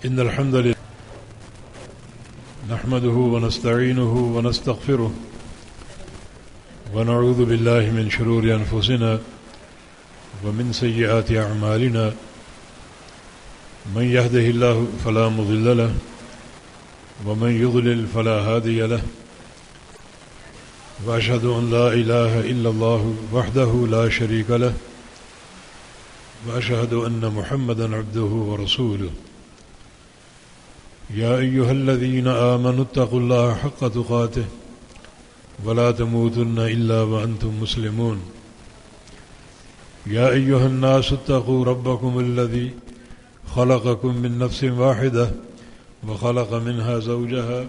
إن الحمد لله نحمده ونستعينه ونستغفره ونعوذ بالله من شرور أنفسنا ومن سيئات أعمالنا من يهده الله فلا مضل له ومن يضلل فلا هادي له وأشهد أن لا إله إلا الله وحده لا شريك له وأشهد أن محمدا عبده ورسوله يا أيها الذين آمنوا اتقوا الله حق تقاته ولا تموتن إلا وأنتم مسلمون يا أيها الناس اتقوا ربكم الذي خلقكم من نفس واحدة وخلق منها زوجها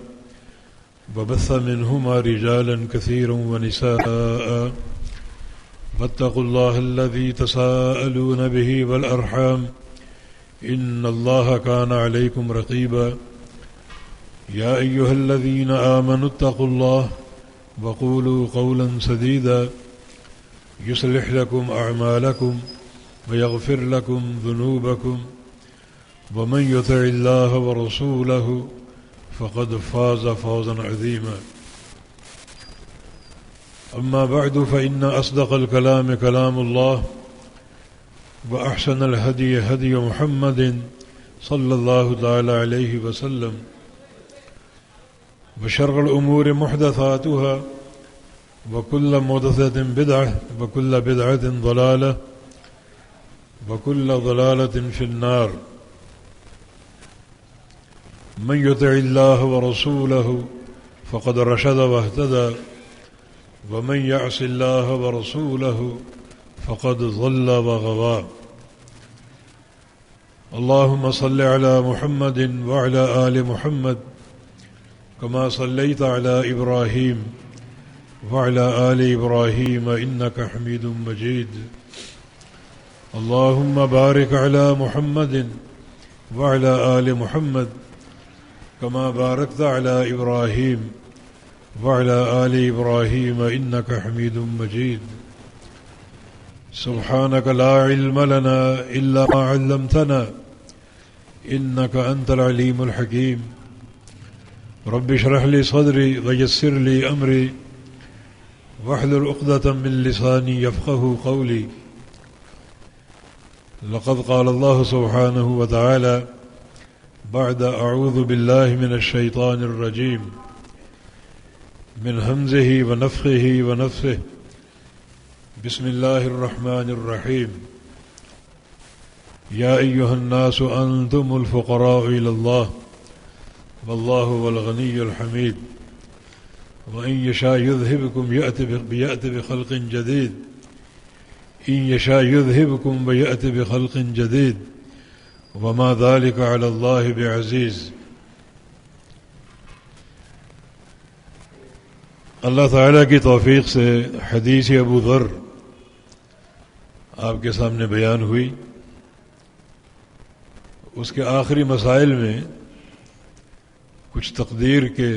وبث منهما رجالا كثيرا ونساء واتقوا الله الذي تساءلون به والأرحام إن الله كان عليكم رقيبا يا أيها الذين آمنوا اتقوا الله وقولوا قولا سديدا يصلح لكم أعمالكم ويغفر لكم ذنوبكم ومن يطع الله ورسوله فقد فاز فوزا عظيما أما بعد فإن أصدق الكلام كلام الله وأحسن الهدي هدي محمد صلى الله تعالى عليه وسلم وشر الأمور محدثاتها وكل محدثة بدعة وكل بدعة ضلالة وكل ضلالة في النار من يطع الله ورسوله فقد رشد واهتدى ومن يعص الله ورسوله فقد ضل وغوى اللهم صل على محمد وعلى آل محمد كما صليت على إبراهيم وعلى آل إبراهيم إنك حميد مجيد اللهم بارك على محمد وعلى آل محمد كما باركت على إبراهيم وعلى آل إبراهيم إنك حميد مجيد سبحانك لا علم لنا إلا ما علمتنا إنك أنت العليم الحكيم رب اشرح لي صدري ويسر لي أمري واحلل عقدة من لساني يفقه قولي لقد قال الله سبحانه وتعالى بعد أعوذ بالله من الشيطان الرجيم من همزه ونفخه ونفثه بسم الله الرحمن الرحيم يا أيها الناس أنتم الفقراء إلى الله والله هو الغني الحميد وإن يشاء يذهبكم يأتي بخلق جديد إن يشاء يذهبكم ويأتي بخلق جديد وما ذلك على الله بعزيز اللہ تعالیٰ کی توفیق سے حدیث ابو ذر آپ کے سامنے بیان ہوئی. اس کے آخری مسائل میں کچھ تقدیر کے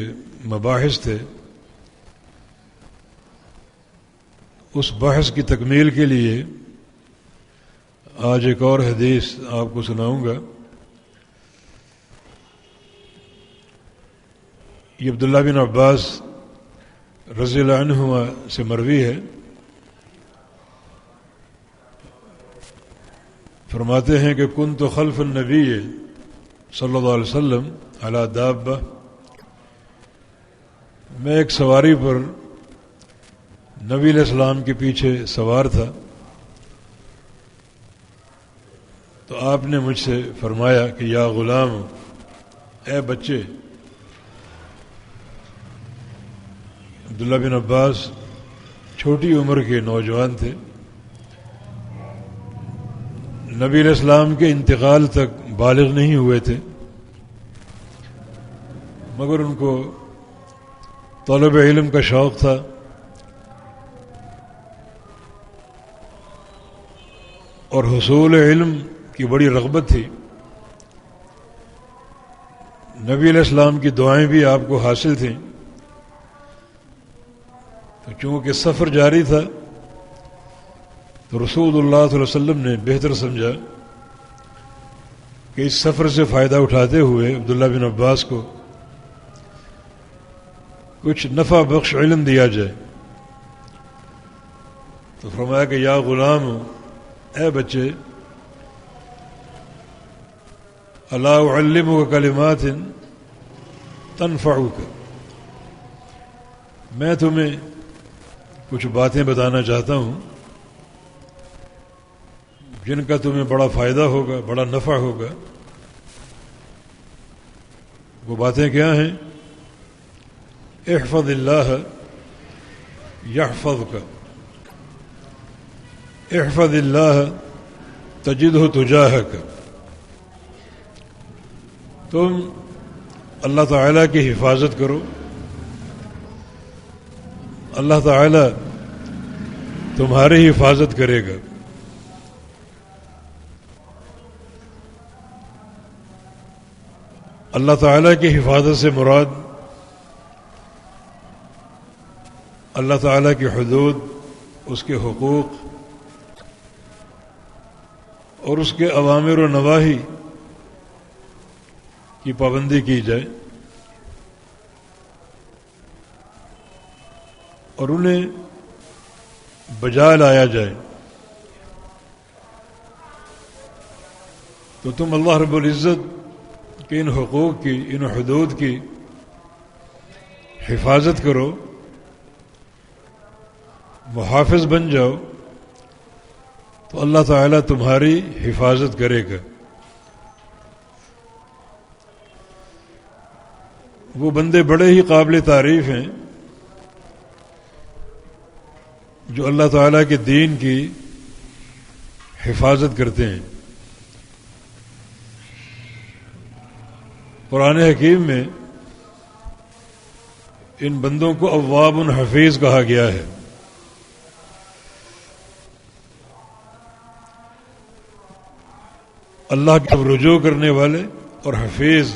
مباحث تھے. اس بحث کی تکمیل کے لیے آج ایک اور حدیث آپ کو سناؤں گا. یہ عبداللہ بن عباس رضی اللہ عنہما سے مروی ہے. فرماتے ہیں کہ کنت خلف النبی صلی اللہ علیہ وسلم علی دابہ، میں ایک سواری پر نبی علیہ السلام کے پیچھے سوار تھا. تو آپ نے مجھ سے فرمایا کہ یا غلام، اے بچے. عبداللہ بن عباس چھوٹی عمر کے نوجوان تھے. نبی علیہ السلام کے انتقال تک بالغ نہیں ہوئے تھے، مگر ان کو طلب علم کا شوق تھا. اور حصول علم کی بڑی رغبت تھی. نبی علیہ السلام کی دعائیں بھی آپ کو حاصل تھیں. تو چونکہ سفر جاری تھا تو رسول اللہ صلی اللہ علیہ وسلم نے بہتر سمجھا کہ اس سفر سے فائدہ اٹھاتے ہوئے عبداللہ بن عباس کو کچھ نفع بخش علم دیا جائے. تو فرمایا کہ یا غلام، اے بچے، الا اعلمک کلمات تنفعک، میں تمہیں کچھ باتیں بتانا چاہتا ہوں جن کا تمہیں بڑا فائدہ ہوگا، بڑا نفع ہوگا. وہ باتیں کیا ہیں؟ احفظ اللہ یحفظک، احفظ اللہ تجدہ تجاہک. تم اللہ تعالیٰ کی حفاظت کرو، اللہ تعالیٰ تمہاری حفاظت کرے گا. اللہ تعالیٰ کی حفاظت سے مراد اللہ تعالیٰ کی حدود، اس کے حقوق اور اس کے اوامر و نواہی کی پابندی کی جائے اور انہیں بجا لایا جائے. تو تم اللہ رب العزت کہ ان حقوق کی، ان حدود کی حفاظت کرو، محافظ بن جاؤ، تو اللہ تعالیٰ تمہاری حفاظت کرے گا. وہ بندے بڑے ہی قابل تعریف ہیں جو اللہ تعالیٰ کے دین کی حفاظت کرتے ہیں. قرآن حکیم میں ان بندوں کو اواب حفیظ کہا گیا ہے. اللہ کی طرف رجوع کرنے والے اور حفیظ،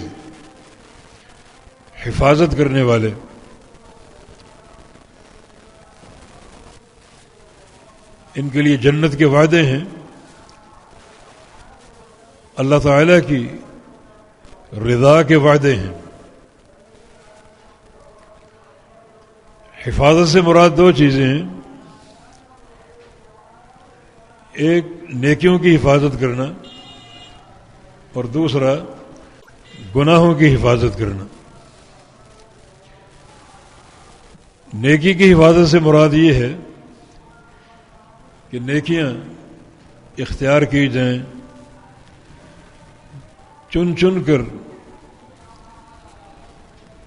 حفاظت کرنے والے. ان کے لیے جنت کے وعدے ہیں، اللہ تعالیٰ کی رضا کے وعدے ہیں. حفاظت سے مراد دو چیزیں ہیں، ایک نیکیوں کی حفاظت کرنا اور دوسرا گناہوں کی حفاظت کرنا. نیکی کی حفاظت سے مراد یہ ہے کہ نیکیاں اختیار کی جائیں، چن چن کر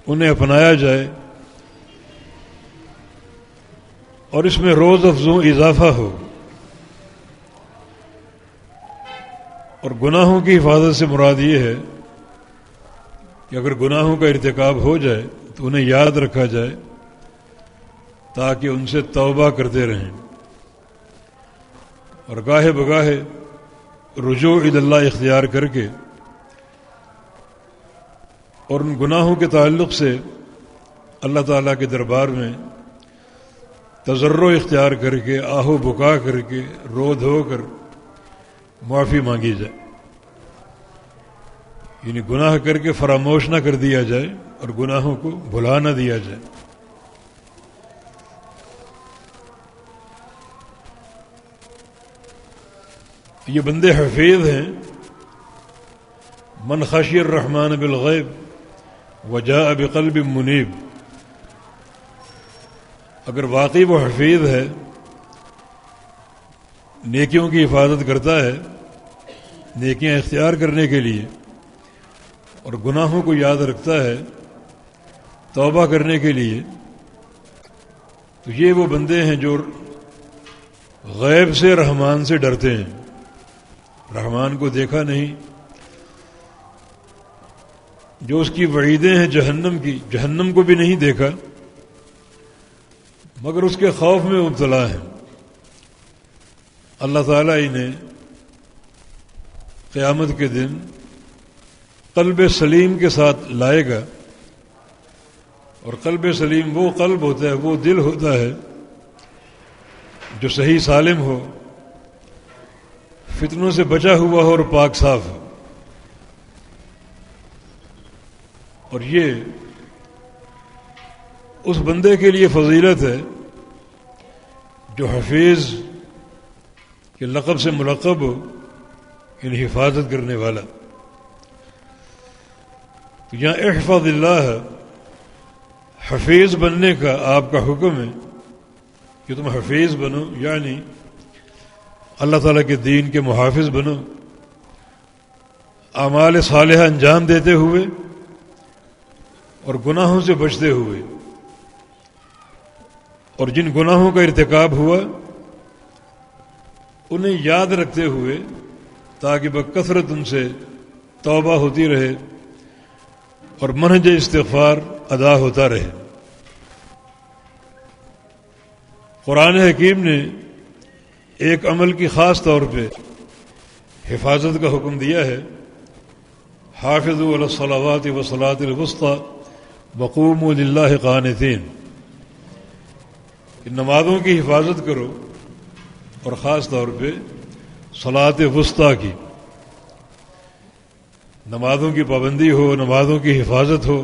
انہیں اپنایا جائے اور اس میں روز افزوں اضافہ ہو. اور گناہوں کی حفاظت سے مراد یہ ہے کہ اگر گناہوں کا ارتکاب ہو جائے تو انہیں یاد رکھا جائے تاکہ ان سے توبہ کرتے رہیں اور گاہے بگاہے رجوع الی اللہ اختیار کر کے اور ان گناہوں کے تعلق سے اللہ تعالیٰ کے دربار میں تضرع اختیار کر کے، آہ و بکا کر کے، رو دھو کر معافی مانگی جائے. یعنی گناہ کر کے فراموش نہ کر دیا جائے اور گناہوں کو بھلا نہ دیا جائے. یہ بندے حفیظ ہیں. من خشی الرحمن بالغیب وجاء بقلب منیب. اگر واقعی وہ حفیظ ہے، نیکیوں کی حفاظت کرتا ہے، نیکیاں اختیار کرنے کے لیے، اور گناہوں کو یاد رکھتا ہے توبہ کرنے کے لیے، تو یہ وہ بندے ہیں جو غیب سے رحمان سے ڈرتے ہیں. رحمان کو دیکھا نہیں، جو اس کی وعیدیں ہیں جہنم کی، جہنم کو بھی نہیں دیکھا مگر اس کے خوف میں مبتلا ہیں. اللہ تعالیٰ انہیں قیامت کے دن قلب سلیم کے ساتھ لائے گا. اور قلب سلیم وہ قلب ہوتا ہے، وہ دل ہوتا ہے جو صحیح سالم ہو، فتنوں سے بچا ہوا ہو اور پاک صاف ہو. اور یہ اس بندے کے لیے فضیلت ہے جو حفیظ کے لقب سے ملقب ہو، یعنی حفاظت کرنے والا۔ تو یہاں احفظ اللہ، حفیظ بننے کا آپ کا حکم ہے کہ تم حفیظ بنو، یعنی اللہ تعالیٰ کے دین کے محافظ بنو، اعمال صالحہ انجام دیتے ہوئے اور گناہوں سے بچتے ہوئے، اور جن گناہوں کا ارتکاب ہوا انہیں یاد رکھتے ہوئے تاکہ بکثرت ان سے توبہ ہوتی رہے اور منہج استغفار ادا ہوتا رہے۔ قرآن حکیم نے ایک عمل کی خاص طور پہ حفاظت کا حکم دیا ہے، حافظوا علی الصلوات والصلاۃ الوسطی وقوموا للہ قانتین، کہ نمازوں کی حفاظت کرو اور خاص طور پہ صلاۃ وسطیٰ کی، نمازوں کی پابندی ہو، نمازوں کی حفاظت ہو۔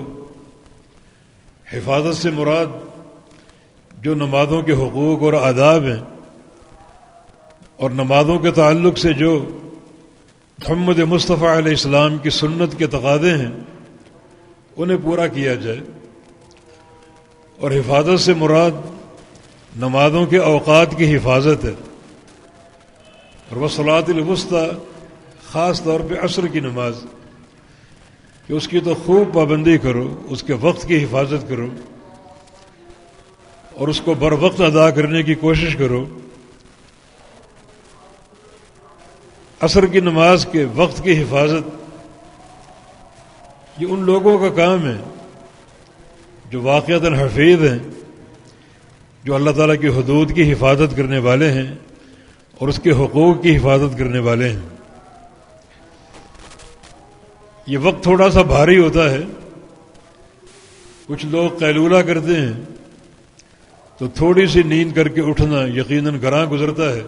حفاظت سے مراد جو نمازوں کے حقوق اور آداب ہیں اور نمازوں کے تعلق سے جو محمد مصطفیٰ علیہ السلام کی سنت کے تقاضے ہیں انہیں پورا کیا جائے، اور حفاظت سے مراد نمازوں کے اوقات کی حفاظت ہے، اور وہ صلاۃ الوسطیٰ خاص طور پہ عصر کی نماز، کہ اس کی تو خوب پابندی کرو، اس کے وقت کی حفاظت کرو اور اس کو بر وقت ادا کرنے کی کوشش کرو۔ عصر کی نماز کے وقت کی حفاظت یہ ان لوگوں کا کام ہے جو واقعتاً حفیظ ہیں، جو اللہ تعالیٰ کی حدود کی حفاظت کرنے والے ہیں اور اس کے حقوق کی حفاظت کرنے والے ہیں۔ یہ وقت تھوڑا سا بھاری ہوتا ہے، کچھ لوگ قیلولہ کرتے ہیں تو تھوڑی سی نیند کر کے اٹھنا یقیناً گراں گزرتا ہے،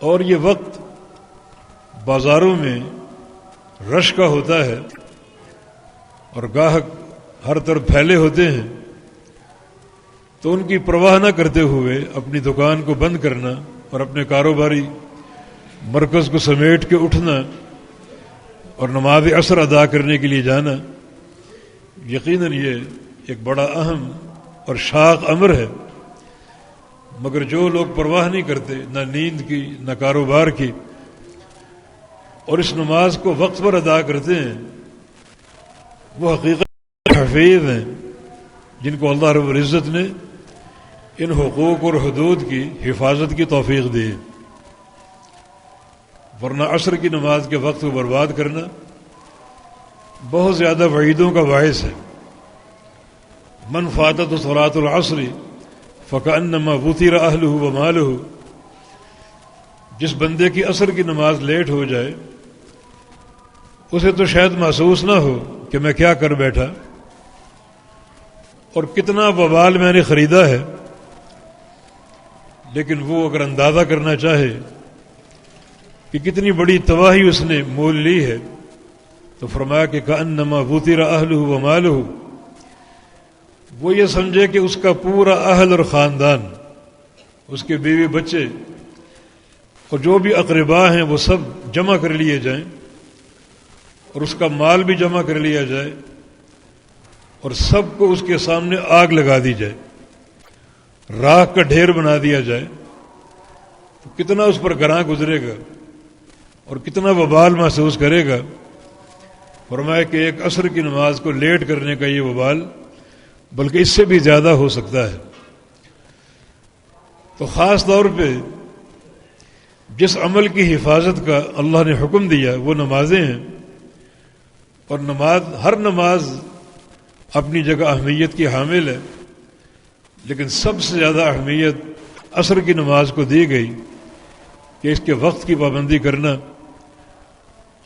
اور یہ وقت بازاروں میں رش کا ہوتا ہے اور گاہک ہر طرف پھیلے ہوتے ہیں، تو ان کی پرواہ نہ کرتے ہوئے اپنی دکان کو بند کرنا اور اپنے کاروباری مرکز کو سمیٹ کے اٹھنا اور نماز عصر ادا کرنے کے لیے جانا، یقیناً یہ ایک بڑا اہم اور شاق امر ہے۔ مگر جو لوگ پرواہ نہیں کرتے نہ نیند کی نہ کاروبار کی اور اس نماز کو وقت پر ادا کرتے ہیں، وہ حقیقت حفیظ ہیں جن کو اللہ رب العزت نے ان حقوق اور حدود کی حفاظت کی توفیق دی۔ ورنہ عصر کی نماز کے وقت کو برباد کرنا بہت زیادہ وعیدوں کا باعث ہے۔ من فاتت صلاۃ العصر فکأنما وطر اہلہ ومالہ، جس بندے کی عصر کی نماز لیٹ ہو جائے اسے تو شاید محسوس نہ ہو کہ میں کیا کر بیٹھا اور کتنا وبال میں نے خریدا ہے، لیکن وہ اگر اندازہ کرنا چاہے کہ کتنی بڑی تباہی اس نے مول لی ہے تو فرمایا کہ کأنما وطر اہلہ ومالہ، وہ یہ سمجھے کہ اس کا پورا اہل اور خاندان، اس کے بیوی بچے اور جو بھی اقربا ہیں وہ سب جمع کر لیے جائیں اور اس کا مال بھی جمع کر لیا جائے اور سب کو اس کے سامنے آگ لگا دی جائے، راکھ کا ڈھیر بنا دیا جائے، تو کتنا اس پر گراں گزرے گا اور کتنا وبال محسوس کرے گا۔ فرمایا کہ ایک عصر کی نماز کو لیٹ کرنے کا یہ وبال بلکہ اس سے بھی زیادہ ہو سکتا ہے۔ تو خاص طور پہ جس عمل کی حفاظت کا اللہ نے حکم دیا وہ نمازیں ہیں، اور ہر نماز اپنی جگہ اہمیت کی حامل ہے، لیکن سب سے زیادہ اہمیت عصر کی نماز کو دی گئی کہ اس کے وقت کی پابندی کرنا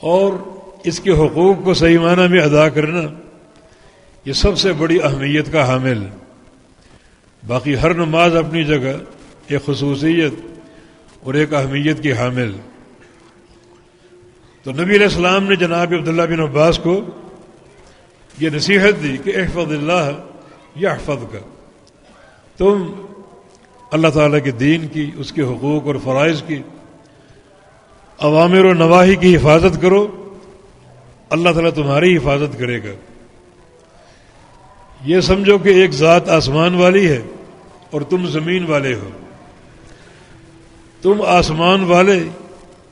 اور اس کے حقوق کو صحیح معنی میں ادا کرنا یہ سب سے بڑی اہمیت کا حامل۔ باقی ہر نماز اپنی جگہ ایک خصوصیت اور ایک اہمیت کی حامل۔ تو نبی علیہ السلام نے جناب عبداللہ بن عباس کو یہ نصیحت دی کہ احفظ اللہ یحفظک، تم اللہ تعالیٰ کے دین کی، اس کے حقوق اور فرائض کی، اوامر و نواہی کی حفاظت کرو، اللہ تعالیٰ تمہاری حفاظت کرے گا۔ یہ سمجھو کہ ایک ذات آسمان والی ہے اور تم زمین والے ہو، تم آسمان والے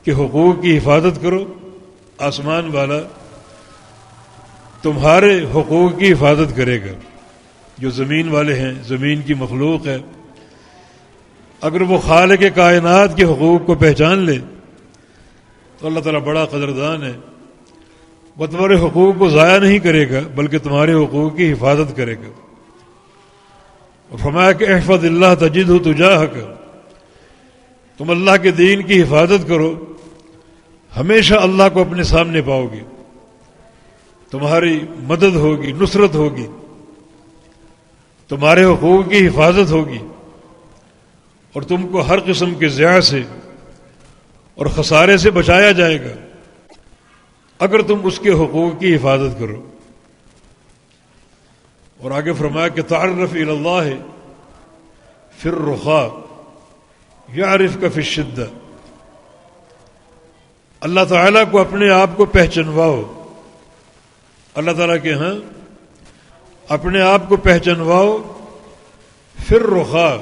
کے حقوق کی حفاظت کرو، آسمان والا تمہارے حقوق کی حفاظت کرے گا۔ جو زمین والے ہیں، زمین کی مخلوق ہے، اگر وہ خالق کائنات کے حقوق کو پہچان لے تو اللہ تعالیٰ بڑا قدردان ہے، وہ تمہارے حقوق کو ضائع نہیں کرے گا بلکہ تمہارے حقوق کی حفاظت کرے گا۔ اور فرمایا کہ احفظ اللہ تجدہ تجاہک، تم اللہ کے دین کی حفاظت کرو، ہمیشہ اللہ کو اپنے سامنے پاؤ گے، تمہاری مدد ہوگی، نصرت ہوگی، تمہارے حقوق کی حفاظت ہوگی، اور تم کو ہر قسم کے ضیاع سے اور خسارے سے بچایا جائے گا اگر تم اس کے حقوق کی حفاظت کرو۔ اور آگے فرمایا کہ تعرف الی اللہ فی الرخاء یعرفک فی الشدہ، اللہ تعالیٰ کو اپنے آپ کو پہچنواؤ، اللہ تعالیٰ کے ہاں اپنے آپ کو پہچنواؤ فی الرخاء،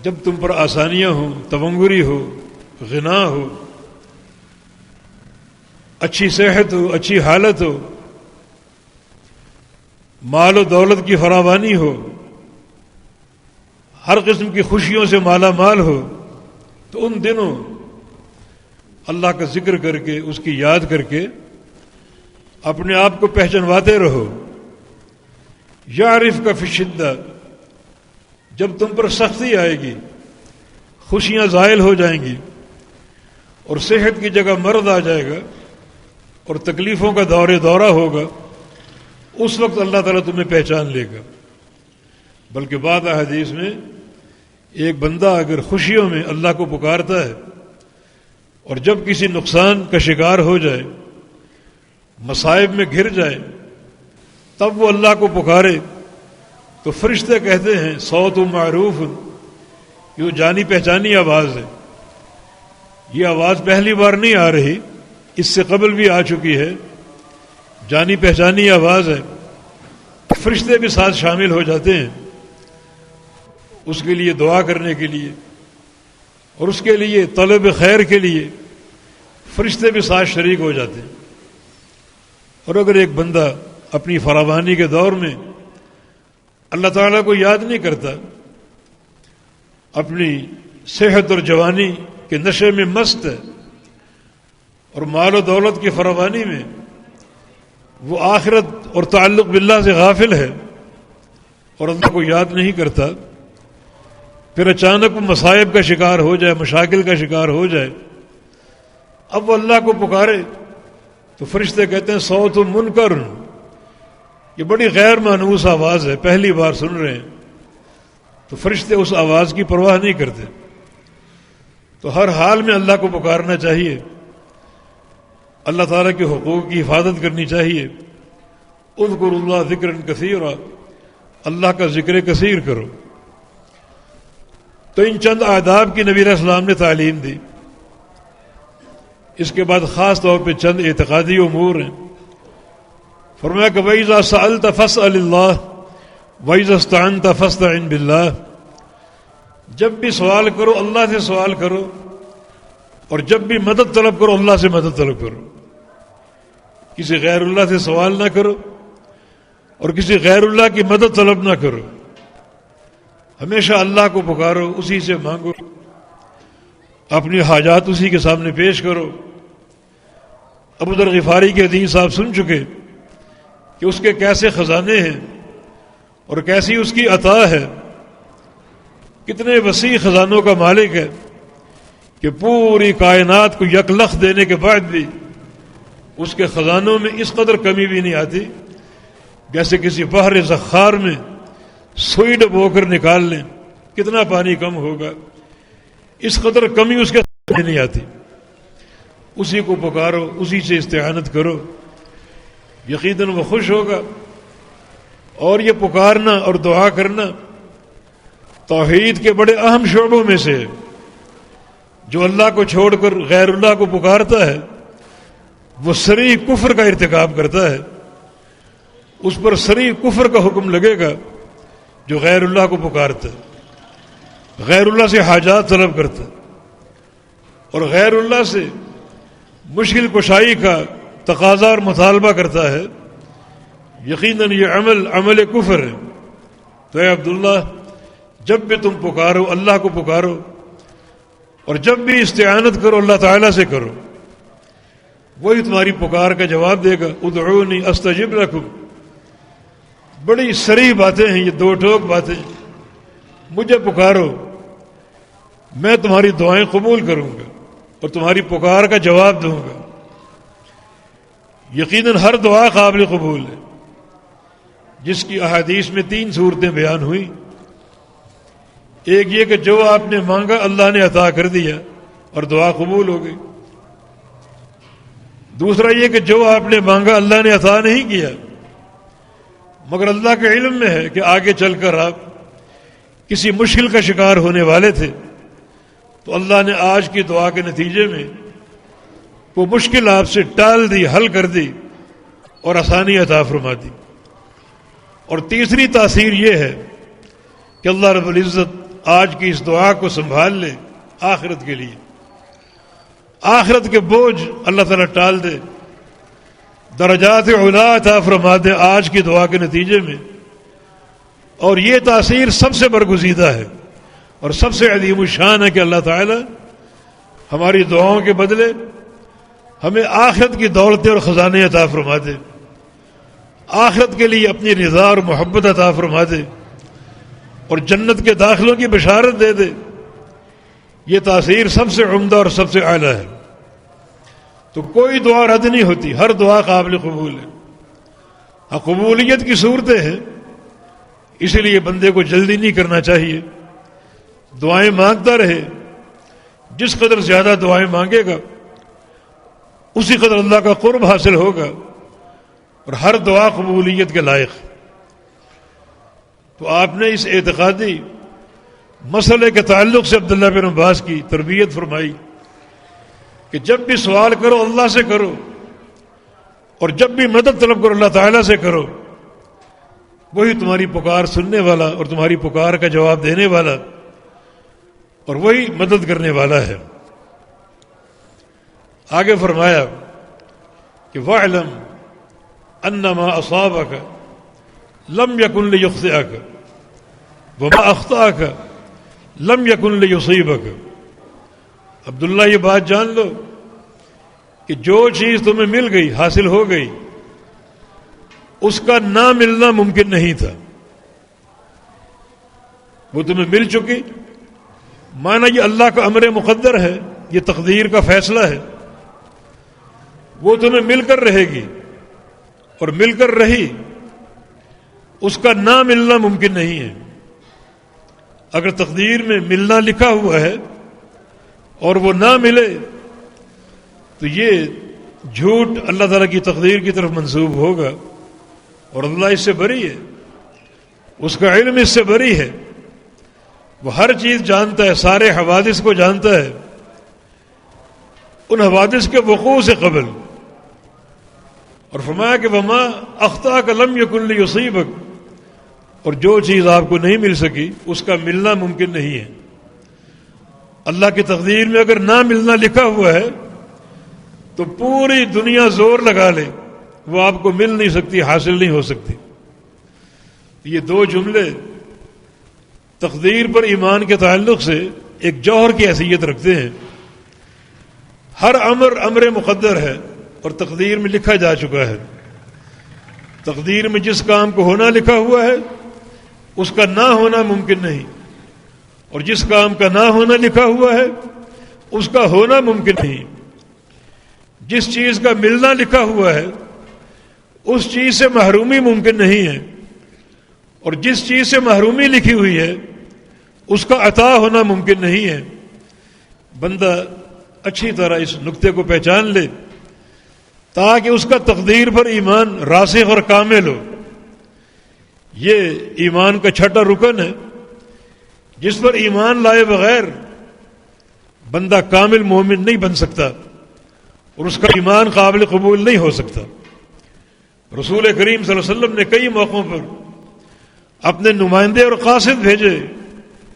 جب تم پر آسانیاں ہوں، تونگری ہو، غنا ہو، اچھی صحت ہو، اچھی حالت ہو، مال و دولت کی فراوانی ہو، ہر قسم کی خوشیوں سے مالا مال ہو، تو ان دنوں اللہ کا ذکر کر کے، اس کی یاد کر کے اپنے آپ کو پہچنواتے رہو۔ یعرفک فی الشدہ، جب تم پر سختی آئے گی، خوشیاں زائل ہو جائیں گی اور صحت کی جگہ مرض آ جائے گا اور تکلیفوں کا دورہ ہوگا، اس وقت اللہ تعالیٰ تمہیں پہچان لے گا۔ بلکہ بعض احادیث میں ایک بندہ اگر خوشیوں میں اللہ کو پکارتا ہے اور جب کسی نقصان کا شکار ہو جائے، مصائب میں گھر جائے، تب وہ اللہ کو پکارے تو فرشتے کہتے ہیں صوت معروف، یہ جانی پہچانی آواز ہے، یہ آواز پہلی بار نہیں آ رہی، اس سے قبل بھی آ چکی ہے، جانی پہچانی آواز ہے۔ فرشتے بھی ساتھ شامل ہو جاتے ہیں اس کے لیے دعا کرنے کے لیے، اور اس کے لیے طلب خیر کے لیے فرشتے بھی ساتھ شریک ہو جاتے ہیں۔ اور اگر ایک بندہ اپنی فراوانی کے دور میں اللہ تعالیٰ کو یاد نہیں کرتا، اپنی صحت اور جوانی کے نشے میں مست ہے اور مال و دولت کی فراوانی میں وہ آخرت اور تعلق باللہ سے غافل ہے اور اللہ کو یاد نہیں کرتا، پھر اچانک وہ مصائب کا شکار ہو جائے، مشاکل کا شکار ہو جائے، اب وہ اللہ کو پکارے تو فرشتے کہتے ہیں صوت منکر، یہ بڑی غیر مانوس آواز ہے، پہلی بار سن رہے ہیں، تو فرشتے اس آواز کی پرواہ نہیں کرتے۔ تو ہر حال میں اللہ کو پکارنا چاہیے، اللہ تعالیٰ کے حقوق کی حفاظت کرنی چاہیے۔ اذکروا اللہ ذکرا کثیرا، اللہ کا ذکر کثیر کرو۔ تو ان چند آداب کی نبی علیہ السلام نے تعلیم دی۔ اس کے بعد خاص طور پہ چند اعتقادی امور ہیں۔ فرمایا کہ وَإِذَا سَأَلْتَ فَاسْأَلِ اللَّهَ وَإِذَا اسْتَعَنْتَ فَاسْتَعِنْ بِاللَّهِ، جب بھی سوال کرو اللہ سے سوال کرو، اور جب بھی مدد طلب کرو اللہ سے مدد طلب کرو۔ کسی غیر اللہ سے سوال نہ کرو اور کسی غیر اللہ کی مدد طلب نہ کرو، ہمیشہ اللہ کو پکارو، اسی سے مانگو، اپنی حاجات اسی کے سامنے پیش کرو۔ ابو ذر غفاری کے حدیث آپ سن چکے کہ اس کے کیسے خزانے ہیں اور کیسی اس کی عطا ہے، کتنے وسیع خزانوں کا مالک ہے کہ پوری کائنات کو یک لخت دینے کے بعد بھی اس کے خزانوں میں اس قدر کمی بھی نہیں آتی، جیسے کسی بحر زخار میں سوئی ڈبو کر نکال لیں کتنا پانی کم ہوگا، اس قدر کمی اس کے سامنے نہیں آتی۔ اسی کو پکارو، اسی سے استعانت کرو۔ یقیناً وہ خوش ہوگا. اور یہ پکارنا اور دعا کرنا توحید کے بڑے اہم شعبوں میں سے ہے. جو اللہ کو چھوڑ کر غیر اللہ کو پکارتا ہے وہ صریح کفر کا ارتکاب کرتا ہے. اس پر صریح کفر کا حکم لگے گا جو غیر اللہ کو پکارتا ہے, غیر اللہ سے حاجات طلب کرتا ہے اور غیر اللہ سے مشکل کشائی کا تقاضا اور مطالبہ کرتا ہے. یقیناً یہ عمل کفر ہے. تو اے عبداللہ, جب بھی تم پکارو اللہ کو پکارو, اور جب بھی استعانت کرو اللہ تعالیٰ سے کرو, وہی تمہاری پکار کا جواب دے گا. ادعونی استجب لکم. بڑی صریح باتیں ہیں یہ, دو ٹوک باتیں. مجھے پکارو, میں تمہاری دعائیں قبول کروں گا اور تمہاری پکار کا جواب دوں گا. یقیناً ہر دعا قابل قبول ہے, جس کی احادیث میں 3 صورتیں بیان ہوئی. ایک یہ کہ جو آپ نے مانگا اللہ نے عطا کر دیا اور دعا قبول ہو گئی. دوسرا یہ کہ جو آپ نے مانگا اللہ نے عطا نہیں کیا, مگر اللہ کے علم میں ہے کہ آگے چل کر آپ کسی مشکل کا شکار ہونے والے تھے, تو اللہ نے آج کی دعا کے نتیجے میں وہ مشکل آپ سے ٹال دی, حل کر دی اور آسانی عطا فرما دی. اور تیسری تاثیر یہ ہے کہ اللہ رب العزت آج کی اس دعا کو سنبھال لے آخرت کے لیے. آخرت کے بوجھ اللہ تعالیٰ ٹال دے, درجات علا عطا فرما دے آج کی دعا کے نتیجے میں. اور یہ تاثیر سب سے برگزیدہ ہے اور سب سے عظیم الشان ہے کہ اللہ تعالیٰ ہماری دعاؤں کے بدلے ہمیں آخرت کی دولتیں اور خزانے عطا فرما دے, آخرت کے لیے اپنی رضا اور محبت عطا فرما دے اور جنت کے داخلوں کی بشارت دے دے. یہ تاثیر سب سے عمدہ اور سب سے اعلیٰ ہے. تو کوئی دعا رد نہیں ہوتی, ہر دعا قابل قبول ہے. ہاں, قبولیت کی صورتیں ہیں, اس لیے بندے کو جلدی نہیں کرنا چاہیے. دعائیں مانگتا رہے, جس قدر زیادہ دعائیں مانگے گا اسی قدر اللہ کا قرب حاصل ہوگا اور ہر دعا قبولیت کے لائق. تو آپ نے اس اعتقادی مسئلے کے تعلق سے عبداللہ بن عباس کی تربیت فرمائی کہ جب بھی سوال کرو اللہ سے کرو, اور جب بھی مدد طلب کرو اللہ تعالیٰ سے کرو. وہی تمہاری پکار سننے والا اور تمہاری پکار کا جواب دینے والا اور وہی مدد کرنے والا ہے. آگے فرمایا کہ وَاعْلَمْ أَنَّ مَا أَصَابَكَ لَمْ يَكُنْ لِيُخْطِئَكَ وَمَا أَخْطَأَكَ لَمْ يَكُنْ لِيُصِيبَكَ. عبداللہ یہ بات جان لو کہ جو چیز تمہیں مل گئی, حاصل ہو گئی, اس کا نہ ملنا ممکن نہیں تھا. وہ تمہیں مل چکی, مانا یہ اللہ کا امر مقدر ہے, یہ تقدیر کا فیصلہ ہے. وہ تمہیں مل کر رہے گی اور مل کر رہی, اس کا نہ ملنا ممکن نہیں ہے. اگر تقدیر میں ملنا لکھا ہوا ہے اور وہ نہ ملے تو یہ جھوٹ اللہ تعالیٰ کی تقدیر کی طرف منسوب ہوگا, اور اللہ اس سے بری ہے, اس کا علم اس سے بری ہے. وہ ہر چیز جانتا ہے, سارے حوادث کو جانتا ہے, ان حوادث کے وقوع سے قبل. اور فرمایا کہ وما اخطاک لم یکن لیصیبک, اور جو چیز آپ کو نہیں مل سکی اس کا ملنا ممکن نہیں ہے. اللہ کی تقدیر میں اگر نہ ملنا لکھا ہوا ہے تو پوری دنیا زور لگا لے, وہ آپ کو مل نہیں سکتی, حاصل نہیں ہو سکتی. یہ دو جملے تقدیر پر ایمان کے تعلق سے ایک جوہر کی حیثیت رکھتے ہیں. ہر امر مقدر ہے اور تقدیر میں لکھا جا چکا ہے. تقدیر میں جس کام کو ہونا لکھا ہوا ہے اس کا نہ ہونا ممکن نہیں, اور جس کام کا نہ ہونا لکھا ہوا ہے اس کا ہونا ممکن نہیں. جس چیز کا ملنا لکھا ہوا ہے اس چیز سے محرومی ممکن نہیں ہے, اور جس چیز سے محرومی لکھی ہوئی ہے اس کا عطا ہونا ممکن نہیں ہے. بندہ اچھی طرح اس نقطے کو پہچان لے تاکہ اس کا تقدیر پر ایمان راسخ اور کامل ہو۔ یہ ایمان کا چھٹا رکن ہے جس پر ایمان لائے بغیر بندہ کامل مومن نہیں بن سکتا اور اس کا ایمان قابل قبول نہیں ہو سکتا۔ رسول کریم صلی اللہ علیہ وسلم نے کئی موقعوں پر اپنے نمائندے اور قاصد بھیجے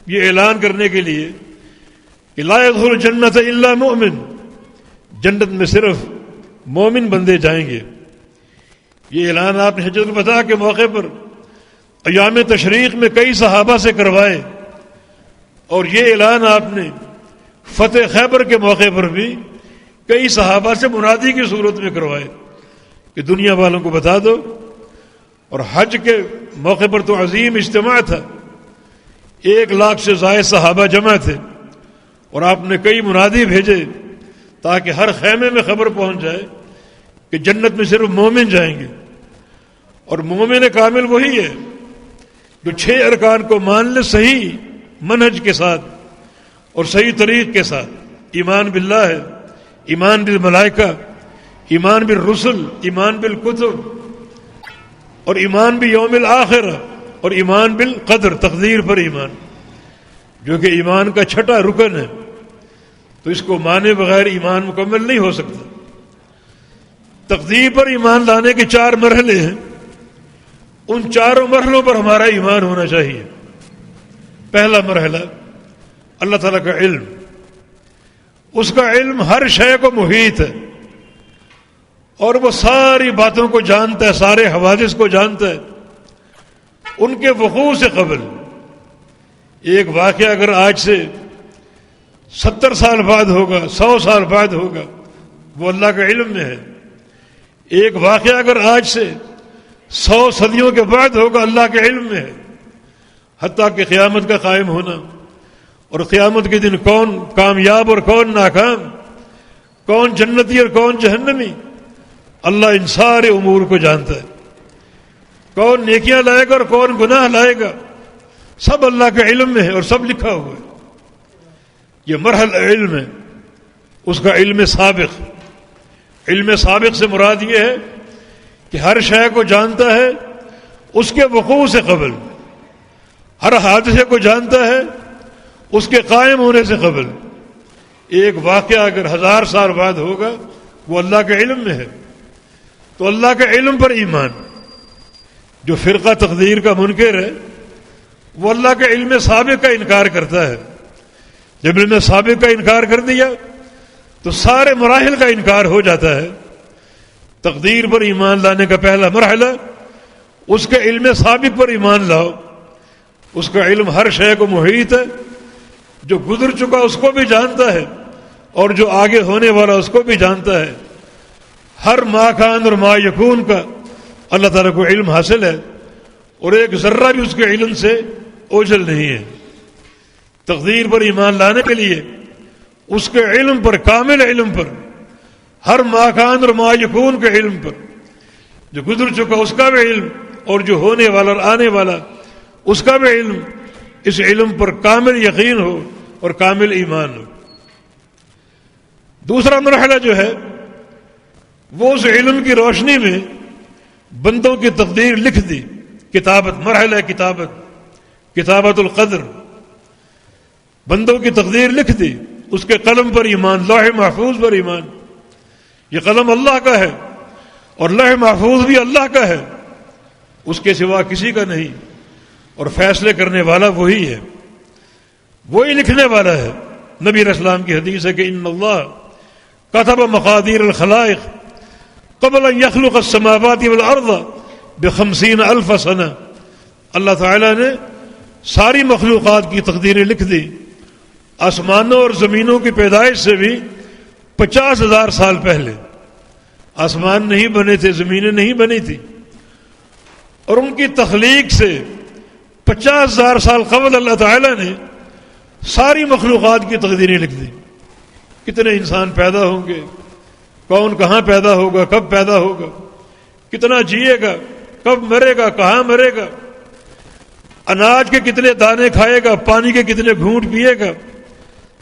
یہ اعلان کرنے کے لیے کہ لا يدخل الجنۃ الا مؤمن، جنت میں صرف مومن بندے جائیں گے۔ یہ اعلان آپ نے حجۃ الوداع کے موقع پر ایام تشریق میں کئی صحابہ سے کروائے، اور یہ اعلان آپ نے فتح خیبر کے موقع پر بھی کئی صحابہ سے منادی کی صورت میں کروائے کہ دنیا والوں کو بتا دو۔ اور حج کے موقع پر تو عظیم اجتماع تھا، 1,00,000 سے زائد صحابہ جمع تھے، اور آپ نے کئی منادی بھیجے تاکہ ہر خیمے میں خبر پہنچ جائے کہ جنت میں صرف مومن جائیں گے۔ اور مومن کامل وہی ہے جو 6 ارکان کو مان لے صحیح منہج کے ساتھ اور صحیح طریق کے ساتھ۔ ایمان باللہ ہے، ایمان بالملائکہ، ایمان بالرسل، ایمان بالکتب، اور ایمان بیوم الآخر، اور ایمان بالقدر، تقدیر پر ایمان، جو کہ ایمان کا چھٹا رکن ہے۔ تو اس کو مانے بغیر ایمان مکمل نہیں ہو سکتا۔ تقدیر پر ایمان لانے کے 4 مرحلے ہیں، ان 4 مرحلوں پر ہمارا ایمان ہونا چاہیے۔ پہلا مرحلہ اللہ تعالیٰ کا علم، اس کا علم ہر شے کو محیط ہے، اور وہ ساری باتوں کو جانتا ہے، سارے حوادث کو جانتا ہے ان کے وقوع سے قبل۔ ایک واقعہ اگر آج سے 70 سال بعد ہوگا، 100 سال بعد ہوگا، وہ اللہ کے علم میں ہے۔ ایک واقعہ اگر آج سے 100 صدیوں کے بعد ہوگا، اللہ کے علم میں ہے۔ حتیٰ کہ قیامت کا قائم ہونا، اور قیامت کے دن کون کامیاب اور کون ناکام، کون جنتی اور کون جہنمی، اللہ ان سارے امور کو جانتا ہے۔ کون نیکیاں لائے گا اور کون گناہ لائے گا، سب اللہ کے علم میں ہے اور سب لکھا ہوا ہے۔ یہ مرحلہ علم ہے، اس کا علم سابق۔ علم سابق سے مراد یہ ہے کہ ہر شے کو جانتا ہے اس کے وقوع سے قبل، ہر حادثے کو جانتا ہے اس کے قائم ہونے سے قبل۔ ایک واقعہ اگر 1000 سال بعد ہوگا، وہ اللہ کے علم میں ہے۔ تو اللہ کے علم پر ایمان۔ جو فرقہ تقدیر کا منکر ہے وہ اللہ کے علم سابق کا انکار کرتا ہے۔ جب علم سابق کا انکار کر دیا تو سارے مراحل کا انکار ہو جاتا ہے۔ تقدیر پر ایمان لانے کا پہلا مرحلہ اس کے علم سابق پر ایمان لاؤ۔ اس کا علم ہر شے کو محیط ہے، جو گزر چکا اس کو بھی جانتا ہے اور جو آگے ہونے والا اس کو بھی جانتا ہے۔ ہر ما کان اور ما یکون کا اللہ تعالیٰ کو علم حاصل ہے، اور ایک ذرہ بھی اس کے علم سے اوجھل نہیں ہے۔ تقدیر پر ایمان لانے کے لیے اس کے علم پر، کامل علم پر، ہر ما کان اور ما یکون کے علم پر، جو گزر چکا اس کا بھی علم اور جو ہونے والا اور آنے والا اس کا بھی علم، اس علم پر کامل یقین ہو اور کامل ایمان ہو۔ دوسرا مرحلہ جو ہے وہ اس علم کی روشنی میں بندوں کی تقدیر لکھ دی، کتابت، مرحلہ کتابت القدر، بندوں کی تقدیر لکھ دی، اس کے قلم پر ایمان، لوح محفوظ پر ایمان۔ یہ قلم اللہ کا ہے اور لوح محفوظ بھی اللہ کا ہے، اس کے سوا کسی کا نہیں، اور فیصلے کرنے والا وہی ہے، وہی لکھنے والا ہے۔ نبی علیہ السلام کی حدیث ہے کہ ان اللہ کتب مقادیر الخلائق قبل ان يخلق السماوات والارض ب50,000 سنہ۔ اللہ تعالیٰ نے ساری مخلوقات کی تقدیریں لکھ دی، آسمانوں اور زمینوں کی پیدائش سے بھی 50,000 سال پہلے۔ آسمان نہیں بنے تھے، زمینیں نہیں بنی تھی، اور ان کی تخلیق سے 50,000 سال قبل اللہ تعالیٰ نے ساری مخلوقات کی تقدیریں لکھ دی۔ کتنے انسان پیدا ہوں گے، کون کہاں پیدا ہوگا، کب پیدا ہوگا، کتنا جیے گا، کب مرے گا، کہاں مرے گا، اناج کے کتنے دانے کھائے گا، پانی کے کتنے گھونٹ پیے گا،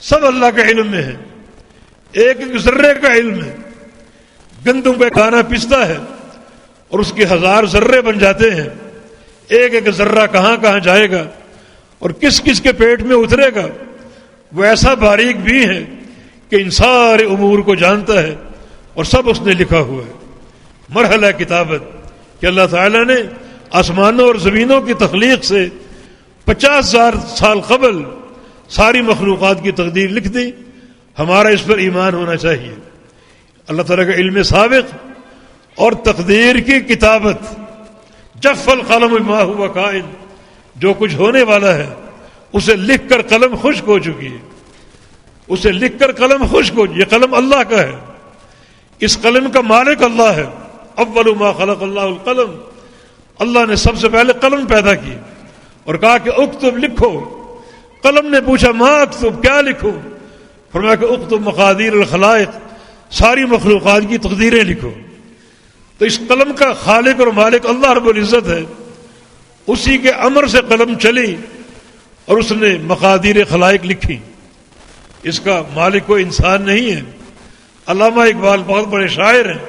سب اللہ کے علم میں ہے۔ ایک ایک ذرے کا علم ہے۔ گندم پہ کھانا پستا ہے اور اس کے 1000 ذرے بن جاتے ہیں. ایک ایک ذرہ کہاں کہاں جائے گا اور کس کس کے پیٹ میں اترے گا، وہ ایسا باریک بھی ہے کہ ان سارے امور کو جانتا ہے اور سب اس نے لکھا ہوا ہے. مرحلہ کتابت کہ اللہ تعالیٰ نے آسمانوں اور زمینوں کی تخلیق سے 50,000 سال قبل ساری مخلوقات کی تقدیر لکھ دی. ہمارا اس پر ایمان ہونا چاہیے. اللہ تعالیٰ کا علم سابق اور تقدیر کی کتابت. جف القلم ما ہوا کائن، جو کچھ ہونے والا ہے اسے لکھ کر قلم خشک ہو چکی ہے. اسے لکھ کر قلم خشک ہو، یہ قلم اللہ کا ہے، اس قلم کا مالک اللہ ہے. اول ما خلق اللہ القلم، اللہ نے سب سے پہلے قلم پیدا کی اور کہا کہ اکتب، لکھو. قلم نے پوچھا ما اکتب، کیا لکھوں؟ فرمایا کہ اکتب مقادیر الخلائق، ساری مخلوقات کی تقدیریں لکھو. تو اس قلم کا خالق اور مالک اللہ رب العزت ہے. اسی کے امر سے قلم چلی اور اس نے مقادیر خلائق لکھی. اس کا مالک کوئی انسان نہیں ہے. علامہ اقبال بہت بڑے شاعر ہیں،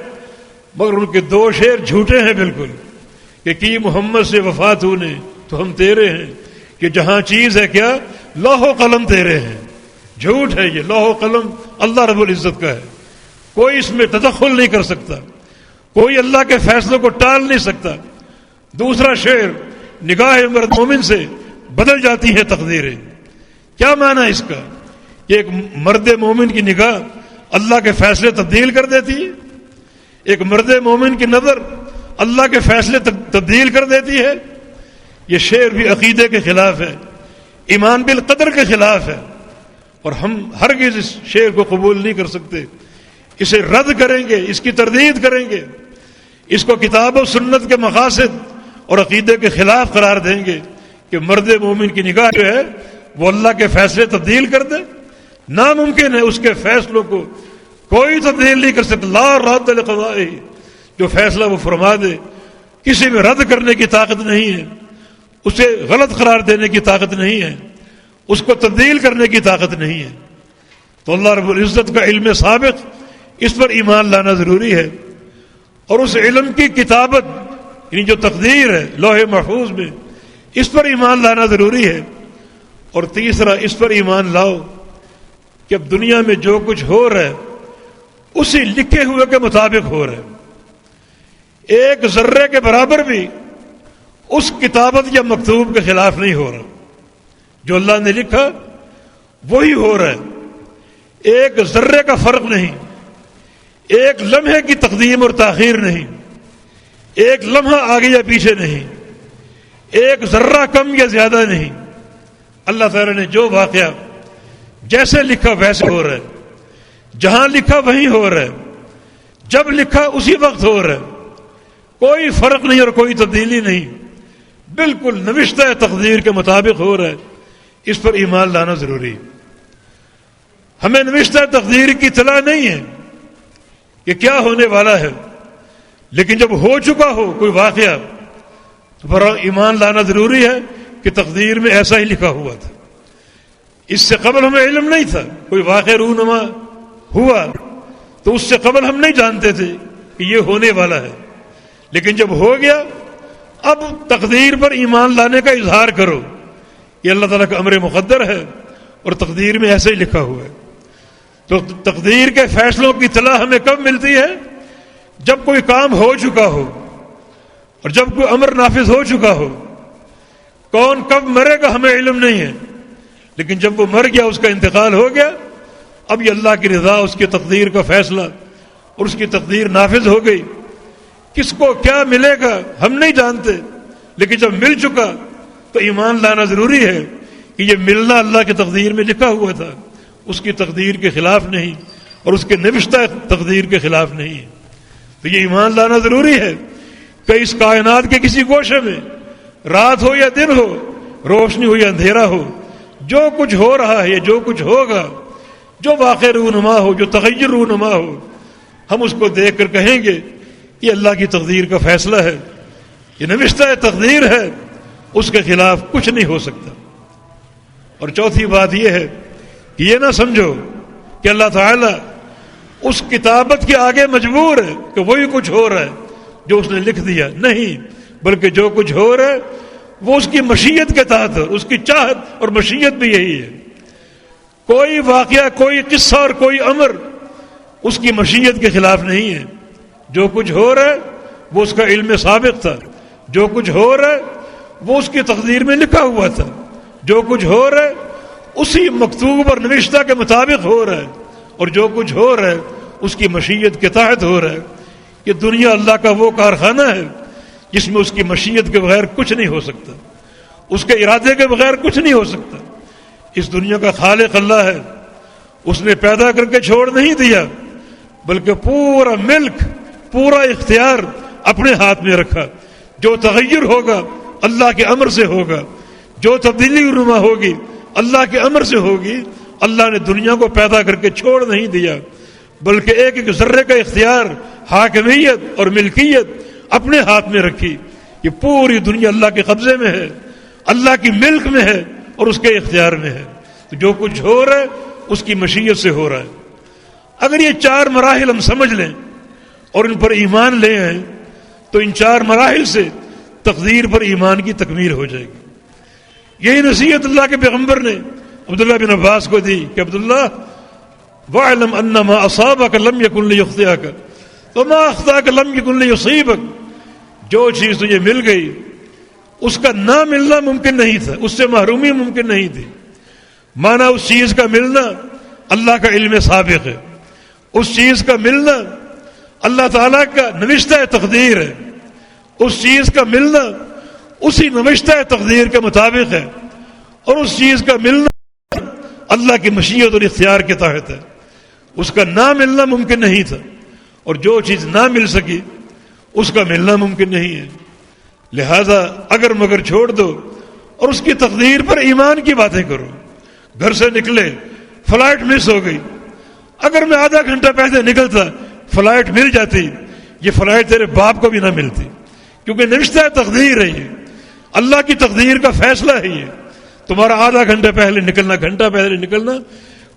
مگر ان کے 2 شعر جھوٹے ہیں بالکل، کہ کی محمد سے وفا تو نے تو ہم تیرے ہیں، کہ جہاں چیز ہے کیا لوح و قلم تیرے ہیں. جھوٹ ہے یہ. لوح و قلم اللہ رب العزت کا ہے، کوئی اس میں تدخل نہیں کر سکتا، کوئی اللہ کے فیصلوں کو ٹال نہیں سکتا. دوسرا شعر، نگاہ مرد مومن سے بدل جاتی ہیں تقدیریں. کیا معنی اس کا کہ ایک مرد مومن کی نگاہ اللہ کے فیصلے تبدیل کر دیتی ہے، ایک مرد مومن کی نظر اللہ کے فیصلے تبدیل کر دیتی ہے. یہ شعر بھی عقیدے کے خلاف ہے، ایمان بالقدر کے خلاف ہے، اور ہم ہرگز اس شعر کو قبول نہیں کر سکتے. اسے رد کریں گے، اس کی تردید کریں گے، اس کو کتاب و سنت کے مقاصد اور عقیدے کے خلاف قرار دیں گے کہ مرد مومن کی نگاہ جو ہے وہ اللہ کے فیصلے تبدیل کر دے. ناممکن ہے. اس کے فیصلوں کو کوئی تبدیل نہیں کر سکتا. لا رد لقضائہ، جو فیصلہ وہ فرما دے کسی میں رد کرنے کی طاقت نہیں ہے، اسے غلط قرار دینے کی طاقت نہیں ہے، اس کو تبدیل کرنے کی طاقت نہیں ہے. تو اللہ رب العزت کا علم سابق، اس پر ایمان لانا ضروری ہے. اور اس علم کی کتابت، یعنی جو تقدیر ہے لوح محفوظ میں، اس پر ایمان لانا ضروری ہے. اور تیسرا، اس پر ایمان لاؤ کہ اب دنیا میں جو کچھ ہو رہا ہے اسی لکھے ہوئے کے مطابق ہو رہا ہے. ایک ذرے کے برابر بھی اس کتابت یا مکتوب کے خلاف نہیں ہو رہا. جو اللہ نے لکھا وہی ہو رہا ہے. ایک ذرے کا فرق نہیں، ایک لمحے کی تقدیم اور تاخیر نہیں، ایک لمحہ آگے یا پیچھے نہیں، ایک ذرہ کم یا زیادہ نہیں. اللہ تعالیٰ نے جو واقعہ جیسے لکھا ویسے ہو رہا ہے، جہاں لکھا وہیں ہو رہا ہے، جب لکھا اسی وقت ہو رہا ہے. کوئی فرق نہیں اور کوئی تبدیلی نہیں، بالکل نوشتہ تقدیر کے مطابق ہو رہا ہے. اس پر ایمان لانا ضروری ہے. ہمیں نوشتہ تقدیر کی اطلاع نہیں ہے کہ کیا ہونے والا ہے، لیکن جب ہو چکا ہو کوئی واقعہ تو پر ایمان لانا ضروری ہے کہ تقدیر میں ایسا ہی لکھا ہوا تھا. اس سے قبل ہمیں علم نہیں تھا. کوئی واقعہ رونما ہوا تو اس سے قبل ہم نہیں جانتے تھے کہ یہ ہونے والا ہے، لیکن جب ہو گیا اب تقدیر پر ایمان لانے کا اظہار کرو. یہ اللہ تعالیٰ کا امر مقدر ہے اور تقدیر میں ایسے ہی لکھا ہوا ہے. تو تقدیر کے فیصلوں کی اطلاع ہمیں کب ملتی ہے؟ جب کوئی کام ہو چکا ہو اور جب کوئی امر نافذ ہو چکا ہو. کون کب مرے گا ہمیں علم نہیں ہے، لیکن جب وہ مر گیا، اس کا انتقال ہو گیا، اب یہ اللہ کی رضا، اس کی تقدیر کا فیصلہ اور اس کی تقدیر نافذ ہو گئی. کس کو کیا ملے گا ہم نہیں جانتے، لیکن جب مل چکا تو ایمان لانا ضروری ہے کہ یہ ملنا اللہ کی تقدیر میں لکھا ہوا تھا، اس کی تقدیر کے خلاف نہیں اور اس کے نوشتہ تقدیر کے خلاف نہیں ہے. تو یہ ایمان لانا ضروری ہے کہ اس کائنات کے کسی گوشے میں رات ہو یا دن ہو، روشنی ہو یا اندھیرا ہو، جو کچھ ہو رہا ہے یا جو کچھ ہوگا، جو واقع رونما ہو، جو تغیر رونما ہو، ہم اس کو دیکھ کر کہیں گے یہ اللہ کی تقدیر کا فیصلہ ہے، یہ نوشتہ تقدیر ہے، اس کے خلاف کچھ نہیں ہو سکتا. اور چوتھی بات یہ ہے کہ یہ نہ سمجھو کہ اللہ تعالیٰ اس کتابت کے آگے مجبور ہے کہ وہی کچھ ہو رہا ہے جو اس نے لکھ دیا، نہیں، بلکہ جو کچھ ہو رہا ہے وہ اس کی مشیت کے تحت ہے، اس کی چاہت اور مشیت بھی یہی ہے۔ کوئی واقعہ، کوئی قصہ اور کوئی امر اس کی مشیت کے خلاف نہیں ہے۔ جو کچھ ہو رہا ہے وہ اس کا علم سابق تھا، جو کچھ ہو رہا ہے وہ اس کی تقدیر میں لکھا ہوا تھا، جو کچھ ہو رہا ہے اسی مکتوب اور نوشتہ کے مطابق ہو رہا ہے، اور جو کچھ ہو رہا ہے اس کی مشیت کے تحت ہو رہا ہے۔ یہ دنیا اللہ کا وہ کارخانہ ہے جس میں اس کی مشیت کے بغیر کچھ نہیں ہو سکتا، اس کے ارادے کے بغیر کچھ نہیں ہو سکتا۔ اس دنیا کا خالق اللہ ہے، اس نے پیدا کر کے چھوڑ نہیں دیا، بلکہ پورا ملک، پورا اختیار اپنے ہاتھ میں رکھا۔ جو تغیر ہوگا اللہ کے امر سے ہوگا، جو تبدیلی رونما ہوگی اللہ کے امر سے ہوگی۔ اللہ نے دنیا کو پیدا کر کے چھوڑ نہیں دیا، بلکہ ایک ایک ذرے کا اختیار، حاکمیت اور ملکیت اپنے ہاتھ میں رکھی۔ یہ پوری دنیا اللہ کے قبضے میں ہے، اللہ کی ملک میں ہے اور اس کے اختیار میں ہے۔ تو جو کچھ ہو رہا ہے اس کی مشیت سے ہو رہا ہے۔ اگر یہ 4 مراحل ہم سمجھ لیں اور ان پر ایمان لے آئیں تو ان 4 مراحل سے تقدیر پر ایمان کی تکمیل ہو جائے گی۔ یہی نصیحت اللہ کے پیغمبر نے عبداللہ بن عباس کو دی کہ عبداللہ وَاعْلَمْ أَنَّ مَا أَصَابَكَ لَمْ يَكُنْ لِيُخْطِئَكَ وَمَا أَخْطَأَكَ لَمْ يَكُنْ لِيُصِيبَكَ۔ جو چیز تجھے مل گئی اس کا نہ ملنا ممکن نہیں تھا، اس سے محرومی ممکن نہیں تھی۔ مانا اس چیز کا ملنا اللہ کا علم سابق ہے، اس چیز کا ملنا اللہ تعالیٰ کا نوشتہ تقدیر ہے، اس چیز کا ملنا اسی نوشتہ تقدیر کے مطابق ہے، اور اس چیز کا ملنا اللہ کی مشیت اور اختیار کے تحت ہے۔ اس کا نہ ملنا ممکن نہیں تھا، اور جو چیز نہ مل سکی اس کا ملنا ممکن نہیں ہے۔ لہذا اگر مگر چھوڑ دو اور اس کی تقدیر پر ایمان کی باتیں کرو۔ گھر سے نکلے، فلائٹ مس ہو گئی، اگر میں آدھا گھنٹہ پہلے نکلتا فلائٹ مل جاتی، یہ فلائٹ تیرے باپ کو بھی نہ ملتی، کیونکہ نوشتہ تقدیر ہے، یہ اللہ کی تقدیر کا فیصلہ ہے۔ یہ تمہارا آدھا گھنٹہ پہلے نکلنا، گھنٹہ پہلے نکلنا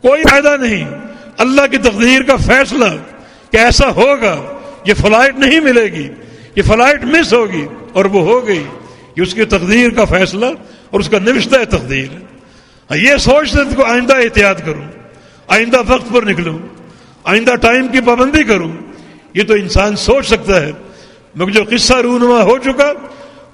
کوئی فائدہ نہیں۔ اللہ کی تقدیر کا فیصلہ کہ ایسا ہوگا، یہ فلائٹ نہیں ملے گی، یہ فلائٹ مس ہوگی، اور وہ ہو گئی، یہ اس کی تقدیر کا فیصلہ اور اس کا نوشتہ تقدیر ہے۔ یہ سوچتے کہ آئندہ احتیاط کروں، آئندہ وقت پر نکلوں، آئندہ ٹائم کی پابندی کروں، یہ تو انسان سوچ سکتا ہے، مگر جو قصہ رونما ہو چکا